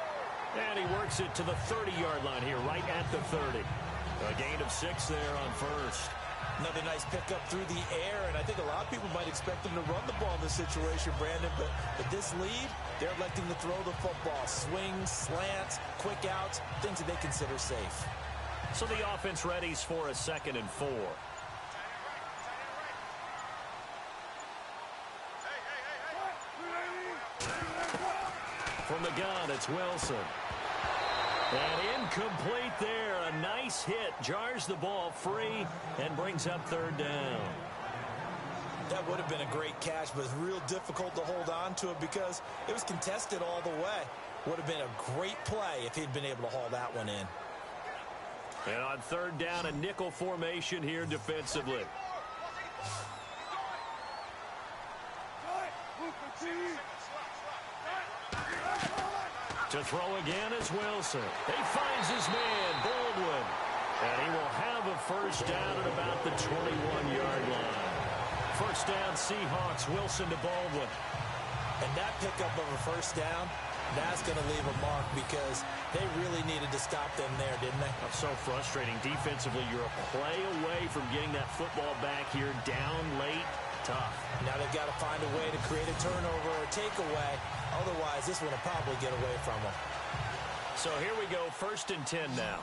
And he works it to the 30-yard line here, right at the 30. A gain of 6 there on first. Another nice pickup through the air, and I think a lot of people might expect them to run the ball in this situation, Brandon, but with this lead, they're electing to throw the football. Swings, slants, quick outs, things that they consider safe. So the offense readies for a 2nd and 4. From the gun, it's Wilson. And incomplete there. A nice hit. Jars the ball free and brings up 3rd down. That would have been a great catch, but it's real difficult to hold on to it because it was contested all the way. Would have been a great play if he'd been able to haul that one in. And on 3rd down, a nickel formation here defensively. To throw again is Wilson. He finds his man, Baldwin. And he will have a first down at about the 21-yard line. First down, Seahawks. Wilson to Baldwin. And that pickup of a first down, that's going to leave a mark because they really needed to stop them there, didn't they? That's so frustrating. Defensively, you're a play away from getting that football back here down late. Tough. Now they've got to find a way to create a turnover or a takeaway. Otherwise, this one will probably get away from them. So here we go, 1st and 10 now.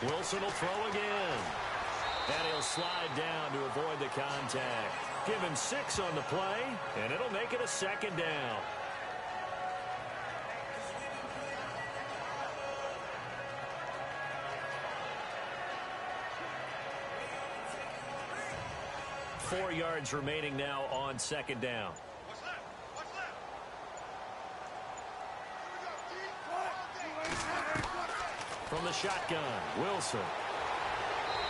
Wilson will throw again. And he'll slide down to avoid the contact. Give him 6 on the play, and it'll make it a 2nd down. Four yards remaining now on 2nd down. From the shotgun, Wilson.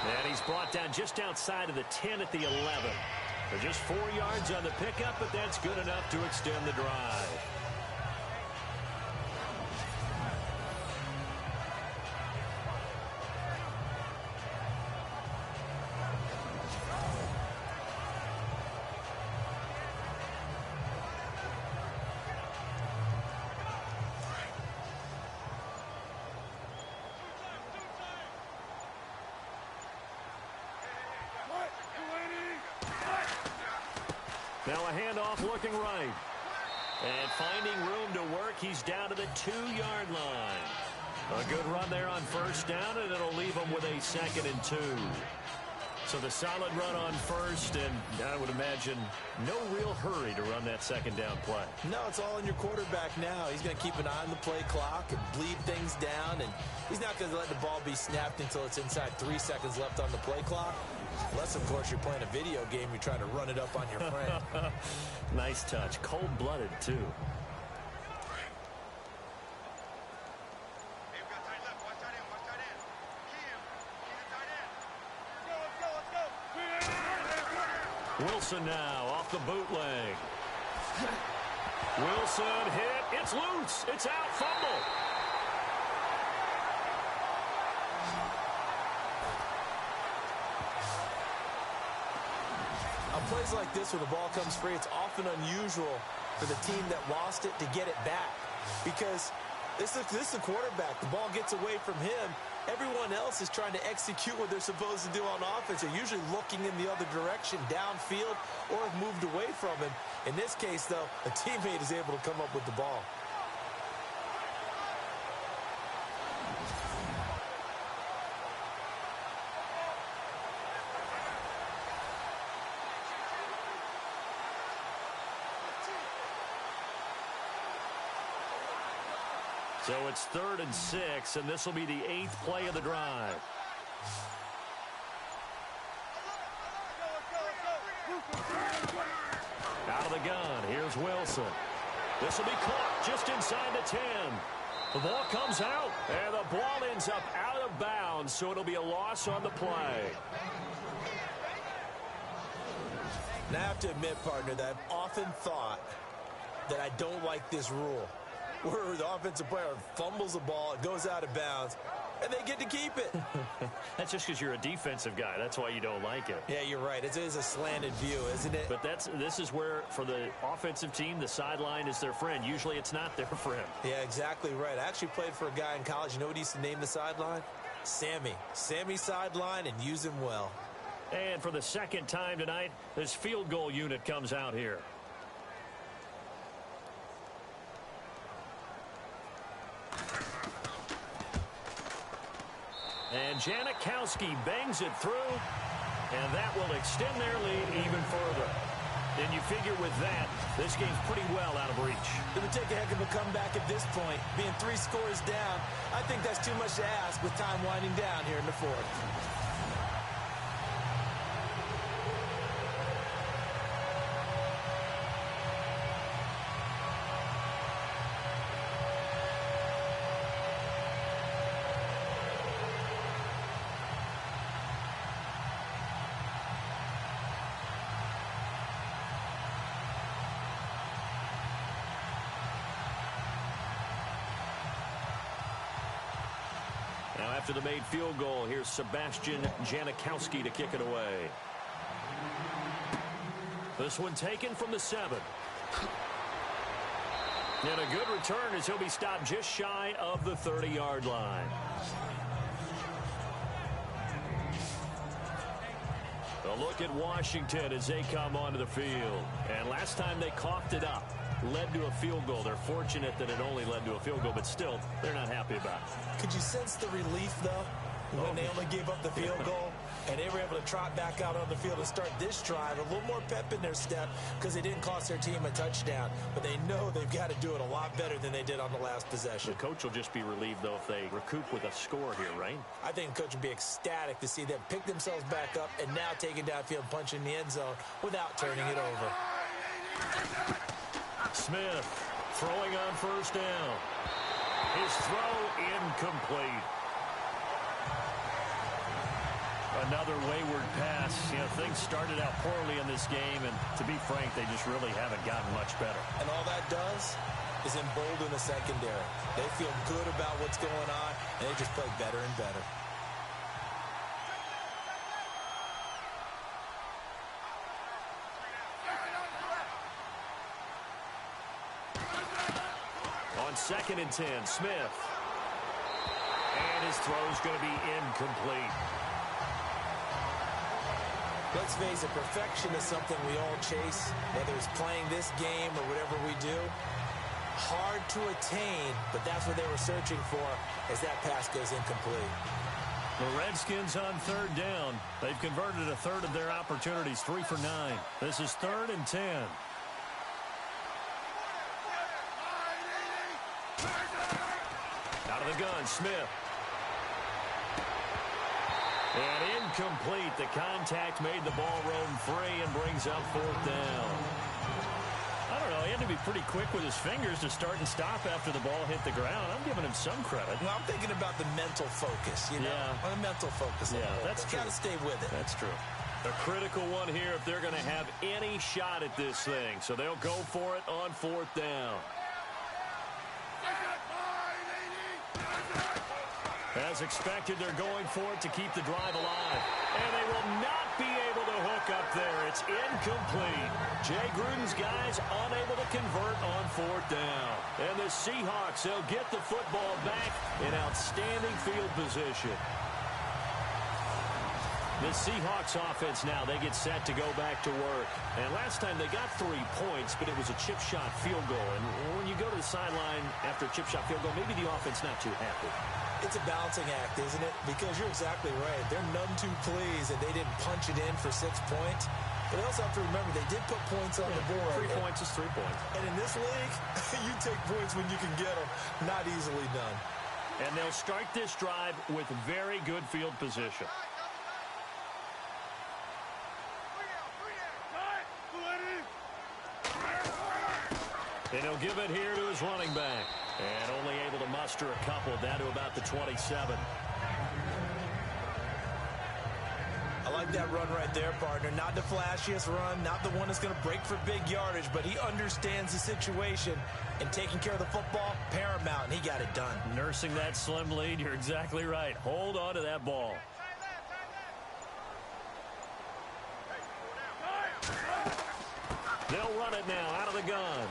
And he's brought down just outside of the 10 at the 11. They're just 4 yards on the pickup, but that's good enough to extend the drive. Now a handoff looking right. And finding room to work, he's down to the 2-yard line. A good run there on first down, and it'll leave him with a 2nd and 2. So the solid run on first, and I would imagine no real hurry to run that 2nd down play. No, it's all in your quarterback now. He's going to keep an eye on the play clock and bleed things down, and he's not going to let the ball be snapped until it's inside 3 seconds left on the play clock. Unless, of course, you're playing a video game, you try to run it up on your friend. Nice touch. Cold-blooded, too. Wilson now off the bootleg. Wilson hit. It's loose. It's out. Fumble. On plays like this where the ball comes free, it's often unusual for the team that lost it to get it back. Because this is a quarterback. The ball gets away from him. Everyone else is trying to execute what they're supposed to do on offense. They're usually looking in the other direction, downfield, or have moved away from him. In this case, though, a teammate is able to come up with the ball. So it's 3rd and 6, and this will be the 8th play of the drive. Out of the gun, Here's Wilson. This will be caught just inside the 10. The ball comes out, and the ball ends up out of bounds, so it'll be a loss on the play. Now, I have to admit, partner, that I've often thought that I don't like this rule, where the offensive player fumbles the ball, it goes out of bounds, and they get to keep it. That's just because you're a defensive guy. That's why you don't like it. Yeah, you're right. It is a slanted view, isn't it? But this is where, for the offensive team, the sideline is their friend. Usually it's not their friend. Yeah, exactly right. I actually played for a guy in college. You know what he used to name the sideline? Sammy. Sammy sideline, and use him well. And for the second time tonight, this field goal unit comes out here. And Janikowski bangs it through, and that will extend their lead even further. Then you figure with that, this game's pretty well out of reach. It would take a heck of a comeback at this point. Being 3 scores down, I think that's too much to ask with time winding down here in the fourth. Now after the made field goal, here's Sebastian Janikowski to kick it away. This one taken from the 7. And a good return as he'll be stopped just shy of the 30-yard line. A look at Washington as they come onto the field. And last time they coughed it up, led to a field goal. They're fortunate that it only led to a field goal, but still, they're not happy about it. Could you sense the relief, though, when they only gave up the field goal? And they were able to trot back out on the field and start this drive. A little more pep in their step because they didn't cost their team a touchdown. But they know they've got to do it a lot better than they did on the last possession. The coach will just be relieved, though, if they recoup with a score here, right? I think the coach would be ecstatic to see them pick themselves back up and now take it downfield, punch in the end zone without turning it over. Smith throwing on first down. His throw incomplete. Another wayward pass. You know, things started out poorly in this game, and to be frank, they just really haven't gotten much better. And all that does is embolden the secondary. They feel good about what's going on, and they just play better and better. On 2nd and 10, Smith. And his throw's going to be incomplete. Let's face it, perfection is something we all chase, whether it's playing this game or whatever we do. Hard to attain, but that's what they were searching for as that pass goes incomplete. The Redskins on 3rd down. They've converted a third of their opportunities, 3 for 9. This is 3rd and 10. Out of the gun, Smith. And incomplete. The contact made the ball roam free and brings up 4th down. I don't know. He had to be pretty quick with his fingers to start and stop after the ball hit the ground. I'm giving him some credit. Well, I'm thinking about the mental focus, you know? Yeah. The mental focus. Yeah, that's true. Got to stay with it. That's true. A critical one here if they're going to have any shot at this thing. So they'll go for it on 4th down. As expected, they're going for it to keep the drive alive. And they will not be able to hook up there. It's incomplete. Jay Gruden's guys unable to convert on 4th down. And the Seahawks, they'll get the football back in outstanding field position. The Seahawks offense now, they get set to go back to work. And last time they got 3 points, but it was a chip shot field goal. And when you go to the sideline after a chip shot field goal, maybe the offense not too happy. It's a balancing act, isn't it? Because you're exactly right. They're none too pleased that they didn't punch it in for 6 points. But they also have to remember they did put points on the board. 3 points is 3 points. And in this league, you take points when you can get them. Not easily done. And they'll start this drive with very good field position. And he'll give it here to his running back. And only able to muster a couple down to about the 27. I like that run right there, partner. Not the flashiest run, not the one that's going to break for big yardage, but he understands the situation, and taking care of the football, paramount, and he got it done. Nursing that slim lead, you're exactly right. Hold on to that ball. They'll run it now out of the gun.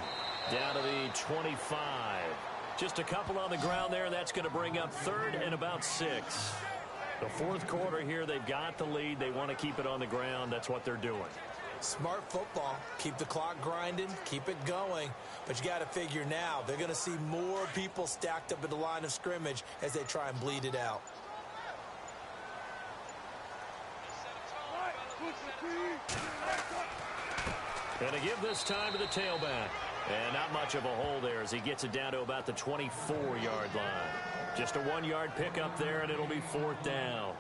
Down to the 25. Just a couple on the ground there. That's going to bring up 3rd and about 6. The 4th quarter here, they've got the lead. They want to keep it on the ground. That's what they're doing. Smart football. Keep the clock grinding. Keep it going. But you got to figure now, they're going to see more people stacked up at the line of scrimmage as they try and bleed it out. And to give this time to the tailback. And not much of a hole there as he gets it down to about the 24-yard line. Just a 1-yard pickup there, and it'll be 4th down.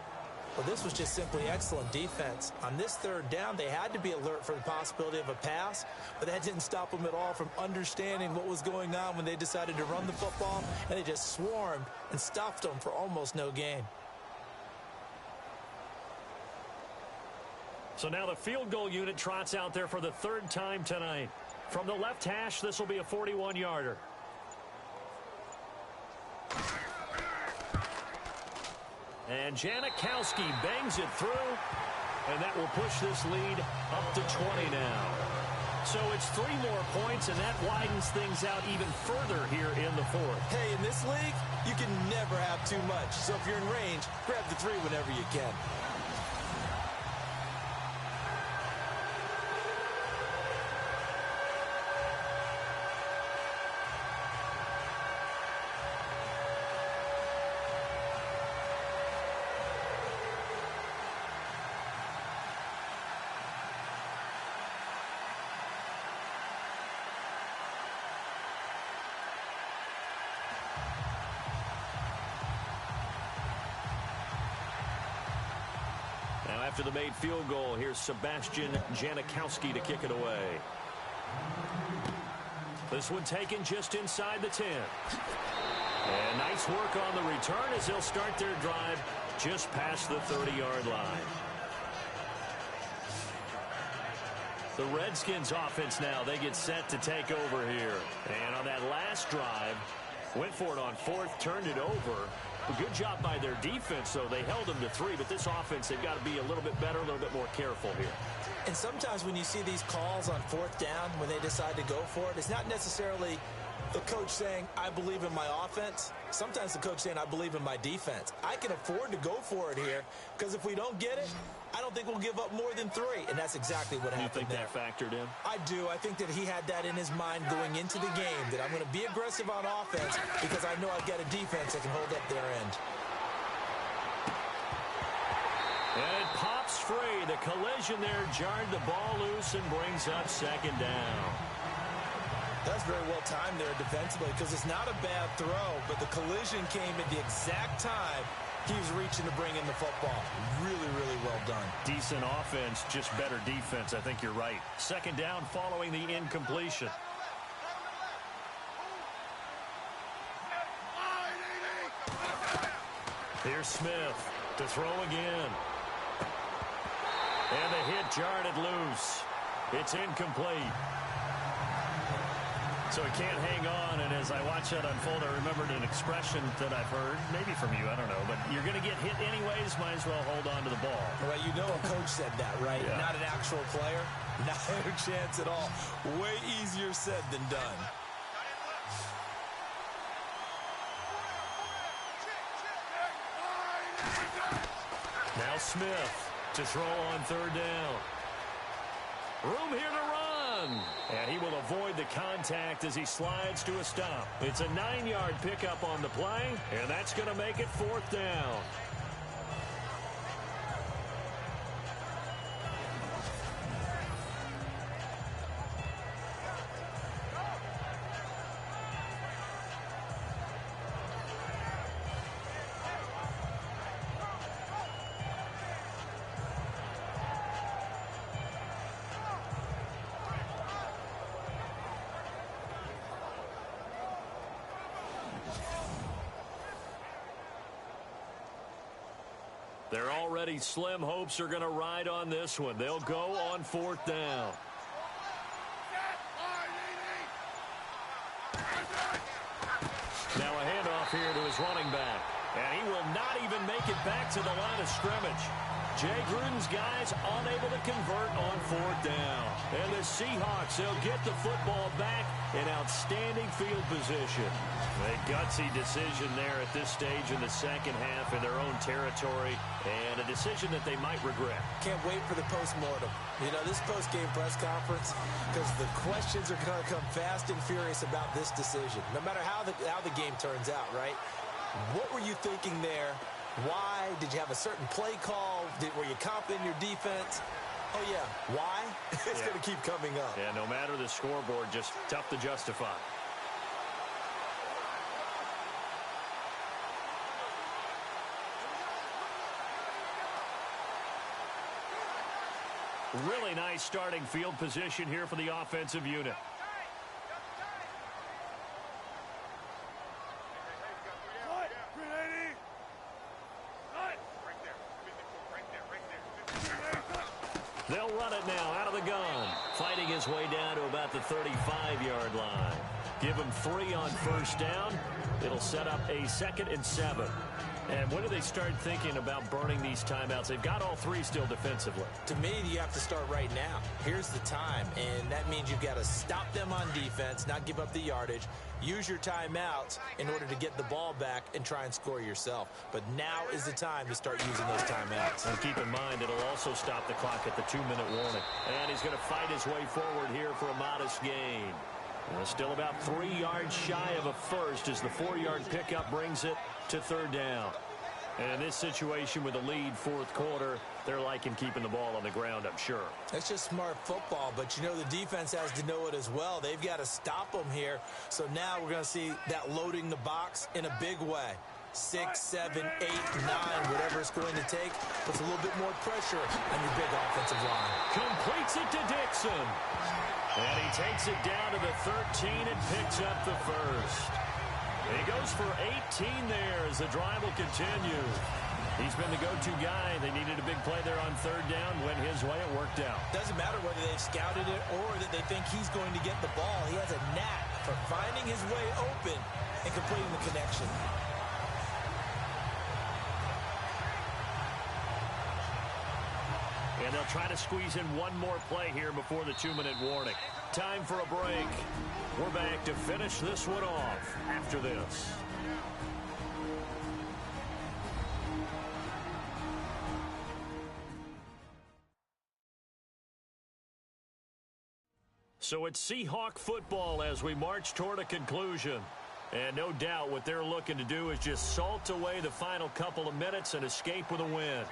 Well, this was just simply excellent defense. On this 3rd down, they had to be alert for the possibility of a pass, but that didn't stop them at all from understanding what was going on when they decided to run the football, and they just swarmed and stuffed them for almost no gain. So now the field goal unit trots out there for the 3rd time tonight. From the left hash, this will be a 41-yarder. And Janikowski bangs it through, and that will push this lead up to 20 now. So it's 3 more points, and that widens things out even further here in the 4th. Hey, in this league, you can never have too much. So if you're in range, grab the 3 whenever you can. After the made field goal, here's Sebastian Janikowski to kick it away. This one taken just inside the 10. And nice work on the return as they'll start their drive just past the 30-yard line. The Redskins offense now, they get set to take over here. And on that last drive, went for it on 4th, turned it over. A good job by their defense, though. They held them to 3, but this offense, they've got to be a little bit better, a little bit more careful here. And sometimes when you see these calls on 4th down, when they decide to go for it, it's not necessarily the coach saying, I believe in my offense. Sometimes the coach saying, I believe in my defense. I can afford to go for it here because if we don't get it, I don't think we'll give up more than 3. And that's exactly what happened there. You think that factored in? I do. I think that he had that in his mind going into the game, that I'm going to be aggressive on offense because I know I've got a defense that can hold up their end. And it pops free. The collision there jarred the ball loose and brings up 2nd down. That's very well timed there defensively because it's not a bad throw, but the collision came at the exact time he was reaching to bring in the football. Really, really well done. Decent offense, just better defense. I think you're right. 2nd down following the incompletion. Here's Smith to throw again. And the hit jarred it loose. It's incomplete. So he can't hang on, and as I watch that unfold, I remembered an expression that I've heard, maybe from you, I don't know, but you're going to get hit anyways, might as well hold on to the ball. Well, you know a coach said that, right? Yeah. Not an actual player. Not a chance at all. Way easier said than done. Now Smith to throw on 3rd down. Room here to run. And he will avoid the contact as he slides to a stop. It's a 9-yard pickup on the play, and that's going to make it 4th down. Their already slim hopes are going to ride on this one. They'll go on 4th down. Now a handoff here to his running back. And he will not even make it back to the line of scrimmage. Jay Gruden's guys unable to convert on 4th down. And the Seahawks, they'll get the football back in outstanding field position. A gutsy decision there at this stage in the second half in their own territory, and a decision that they might regret. Can't wait for the post-mortem. You know, this post-game press conference, because the questions are going to come fast and furious about this decision, no matter how the game turns out, right? What were you thinking there? Why? Did you have a certain play call? Were you confident in your defense? Oh, yeah. Why? It's going to keep coming up. Yeah, no matter the scoreboard, just tough to justify. Really nice starting field position here for the offensive unit. They'll run it now out of the gun. Fighting his way down to about the 35-yard line. Give him 3 on 1st down. It'll set up a 2nd and 7. And when do they start thinking about burning these timeouts? They've got all 3 still defensively. To me, you have to start right now. Here's the time, and that means you've got to stop them on defense, not give up the yardage, use your timeouts in order to get the ball back and try and score yourself. But now is the time to start using those timeouts. And keep in mind, it'll also stop the clock at the 2-minute warning. And he's going to fight his way forward here for a modest gain. Still about 3 yards shy of a first as the 4-yard pickup brings it to 3rd down. And in this situation with a lead 4th quarter, they're liking keeping the ball on the ground, I'm sure. That's just smart football, but you know the defense has to know it as well. They've got to stop them here. So now we're going to see that loading the box in a big way. 6, 7, 8, 9, whatever it's going to take, puts a little bit more pressure on your big offensive line. Completes it to Dixon. And he takes it down to the 13 and picks up the first. And he goes for 18 there as the drive will continue. He's been the go-to guy. They needed a big play there on 3rd down. Went his way. It worked out. Doesn't matter whether they've scouted it or that they think he's going to get the ball. He has a knack for finding his way open and completing the connection. And they'll try to squeeze in one more play here before the 2-minute warning. Time for a break. We're back to finish this one off after this. So it's Seahawk football as we march toward a conclusion. And no doubt what they're looking to do is just salt away the final couple of minutes and escape with a win.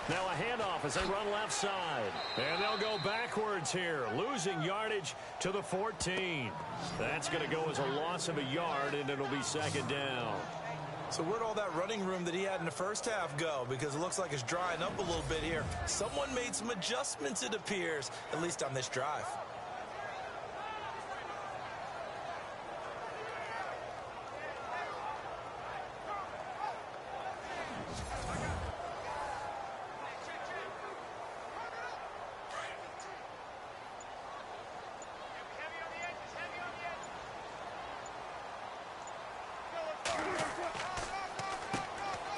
Now a handoff as they run left side. And they'll go backwards here, losing yardage to the 14. That's going to go as a loss of a yard, and it'll be 2nd down. So where'd all that running room that he had in the first half go? Because it looks like it's drying up a little bit here. Someone made some adjustments, it appears, at least on this drive.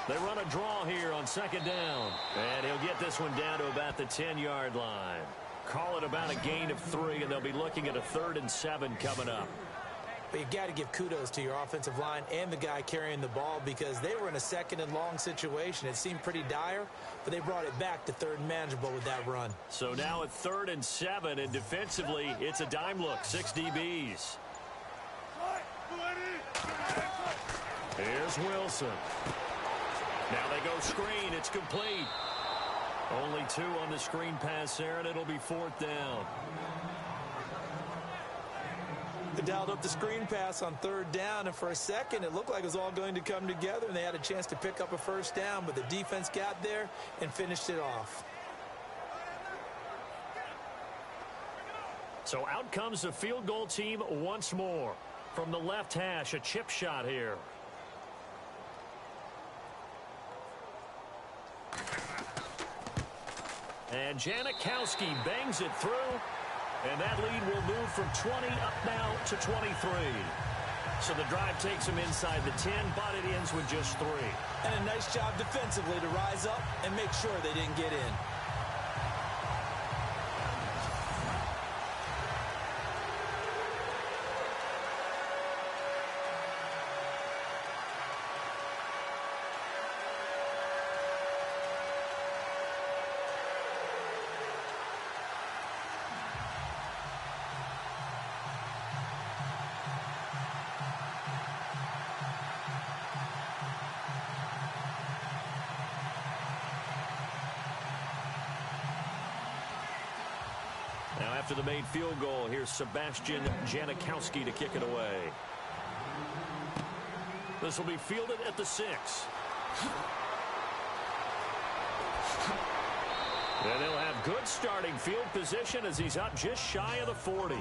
They run a draw here on 2nd down. And he'll get this one down to about the 10-yard line. Call it about a gain of 3, and they'll be looking at a 3rd and 7 coming up. But you've got to give kudos to your offensive line and the guy carrying the ball because they were in a 2nd and long situation. It seemed pretty dire, but they brought it back to 3rd and manageable with that run. So now at 3rd and 7, and defensively, it's a dime look, 6 DBs. Here's Wilson. Now they go screen. It's complete. Only 2 on the screen pass there, and it'll be 4th down. They dialed up the screen pass on third down, and for a second, it looked like it was all going to come together, and they had a chance to pick up a first down, but the defense got there and finished it off. So out comes the field goal team once more. From the left hash, a chip shot here. And Janikowski bangs it through. And that lead will move from 20 up now to 23. So the drive takes him inside the 10, but it ends with just 3. And a nice job defensively to rise up and make sure they didn't get in. Now after the made field goal, here's Sebastian Janikowski to kick it away. This will be fielded at the 6. And they'll have good starting field position as he's up just shy of the 40.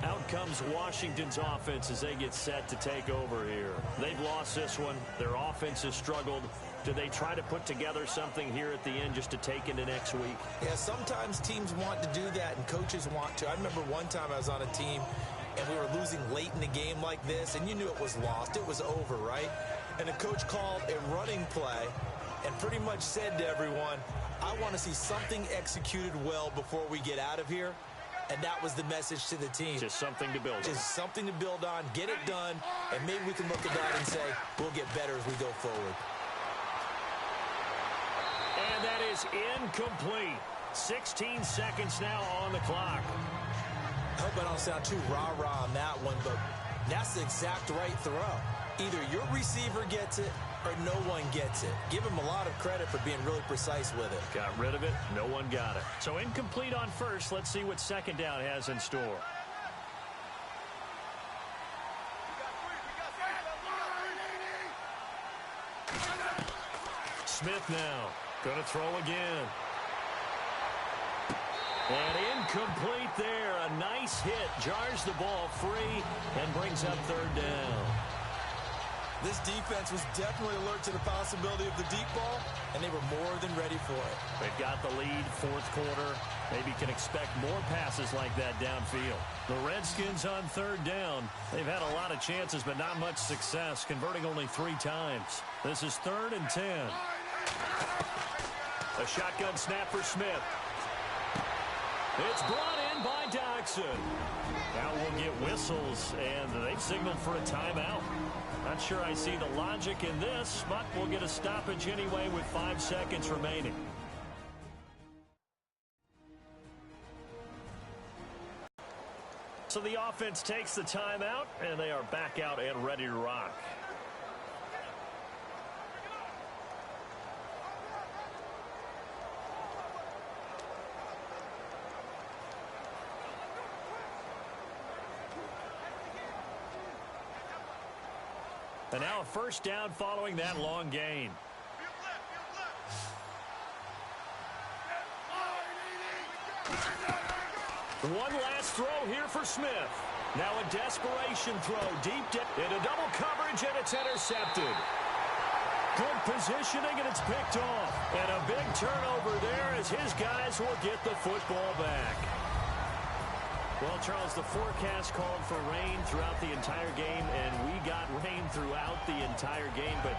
Out comes Washington's offense as they get set to take over here. They've lost this one. Their offense has struggled. Do they try to put together something here at the end just to take into next week? Yeah, sometimes teams want to do that and coaches want to. I remember one time I was on a team and we were losing late in the game like this, and you knew it was lost. It was over, right? And the coach called a running play and pretty much said to everyone, I want to see something executed well before we get out of here. And that was the message to the team. Just something to build on. Just something to build on, get it done, and maybe we can look at that and say, we'll get better as we go forward. And that is incomplete. 16 seconds now on the clock. I hope I don't sound too rah-rah on that one, but that's the exact right throw. Either your receiver gets it or no one gets it. Give him a lot of credit for being really precise with it. Got rid of it. No one got it. So incomplete on first. Let's see what second down has in store. Smith now. Going to throw again. And incomplete there. A nice hit. Jars the ball free and brings up third down. This defense was definitely alert to the possibility of the deep ball, and they were more than ready for it. They've got the lead, fourth quarter. Maybe can expect more passes like that downfield. The Redskins on third down. They've had a lot of chances, but not much success, converting only 3 times. This is 3rd and 10. A shotgun snap for Smith. It's brought in by Doxson. Now we'll get whistles, and they've signaled for a timeout. Not sure I see the logic in this, but we'll get a stoppage anyway with 5 seconds remaining. So the offense takes the timeout, and they are back out and ready to rock. And now a first down following that long gain. One last throw here for Smith. Now a desperation throw deep into double coverage, and it's intercepted. Good positioning, and it's picked off. And a big turnover there as his guys will get the football back. Well, Charles, the forecast called for rain throughout the entire game, and we got rain throughout the entire game. But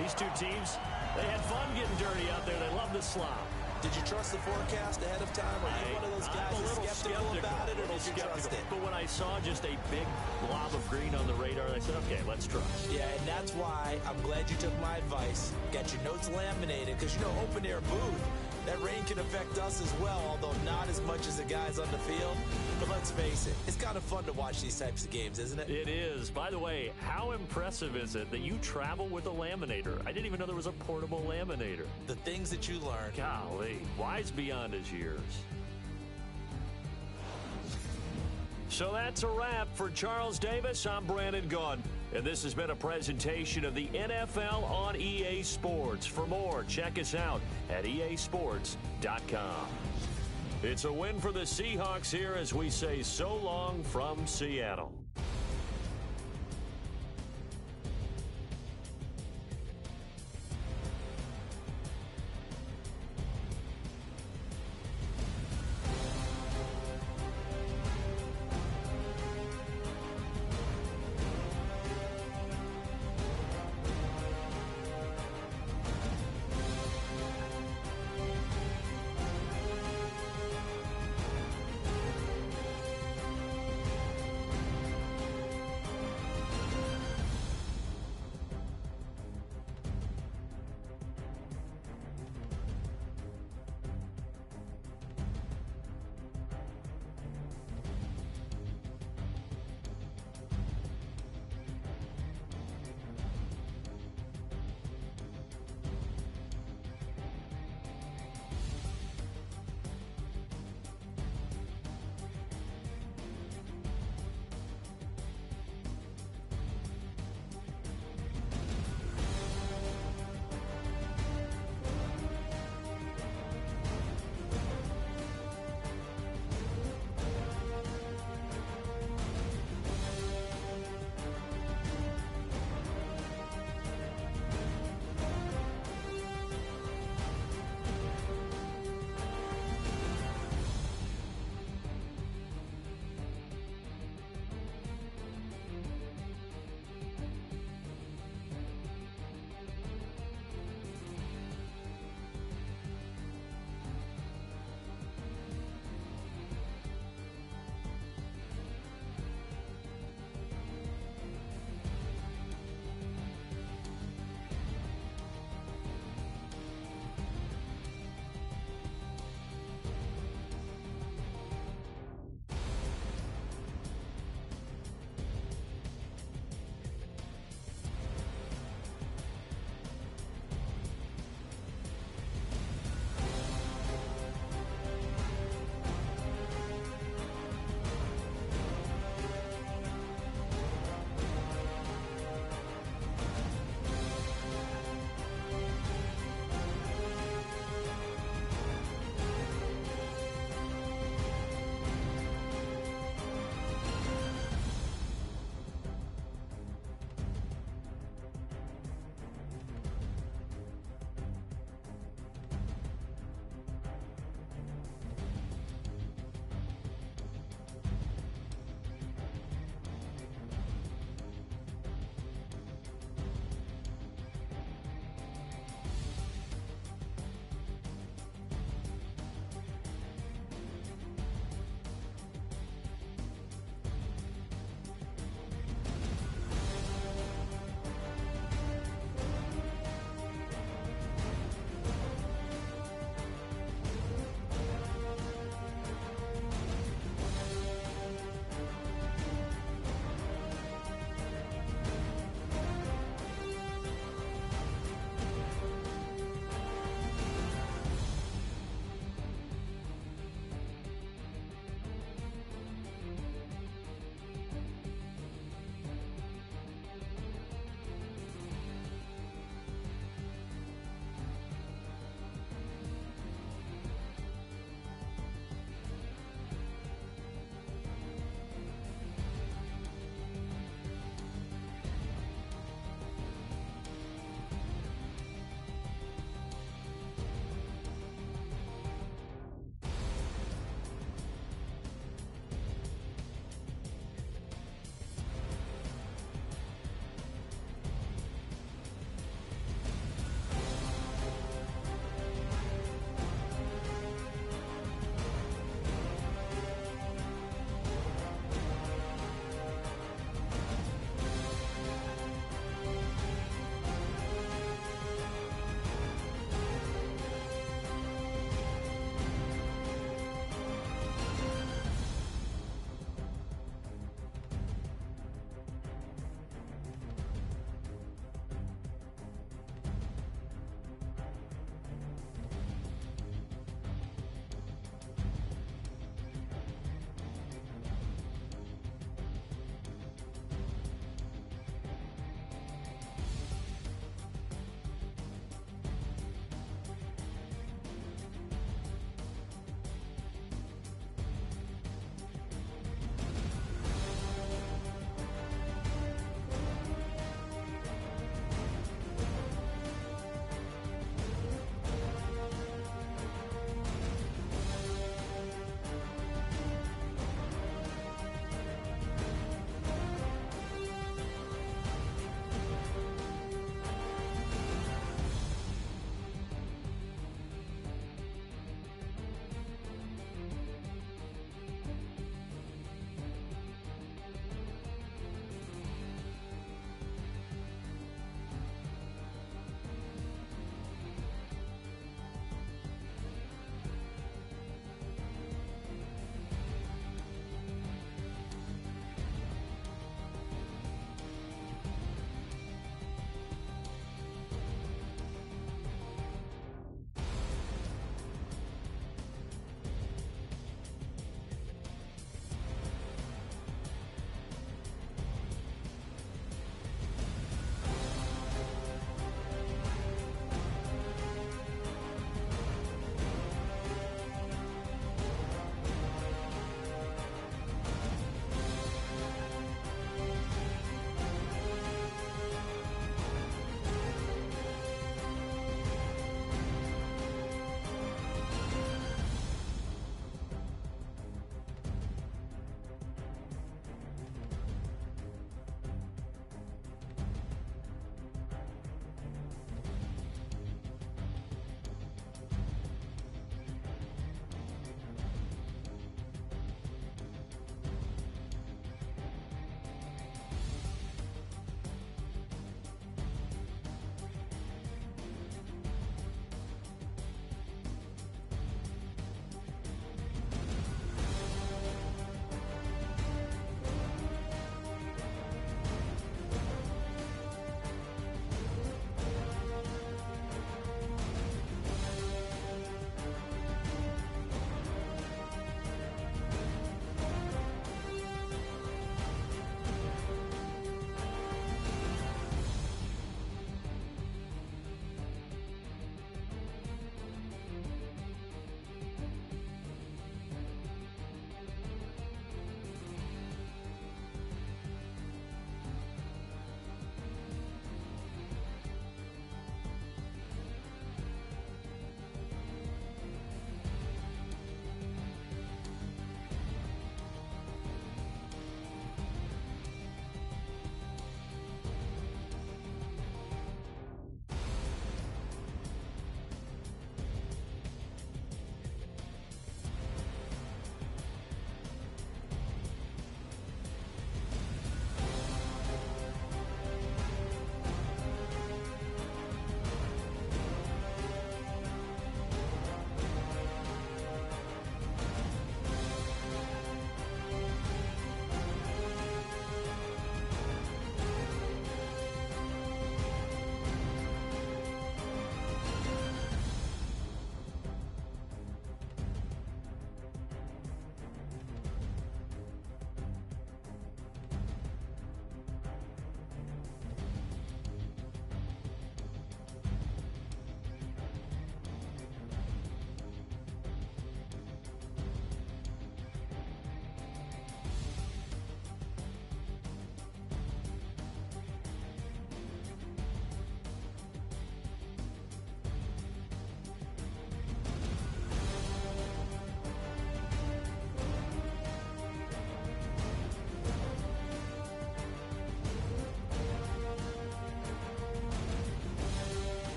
these two teams, they had fun getting dirty out there. They love the slop. Did you trust the forecast ahead of time? Are you one of those guys that's skeptical about it, or did you trust it? But when I saw just a big blob of green on the radar, I said, okay, let's trust. Yeah, and that's why I'm glad you took my advice. Get your notes laminated, because, you know, open-air booth, that rain can affect us as well, although not as much as the guys on the field. But let's face it, it's kind of fun to watch these types of games, isn't it? It is. By the way, how impressive is it that you travel with a laminator? I didn't even know there was a portable laminator. The things that you learn. Golly, wise beyond his years. So that's a wrap. For Charles Davis, I'm Brandon Gaudin. And this has been a presentation of the NFL on EA Sports. For more, check us out at easports.com. It's a win for the Seahawks here as we say so long from Seattle.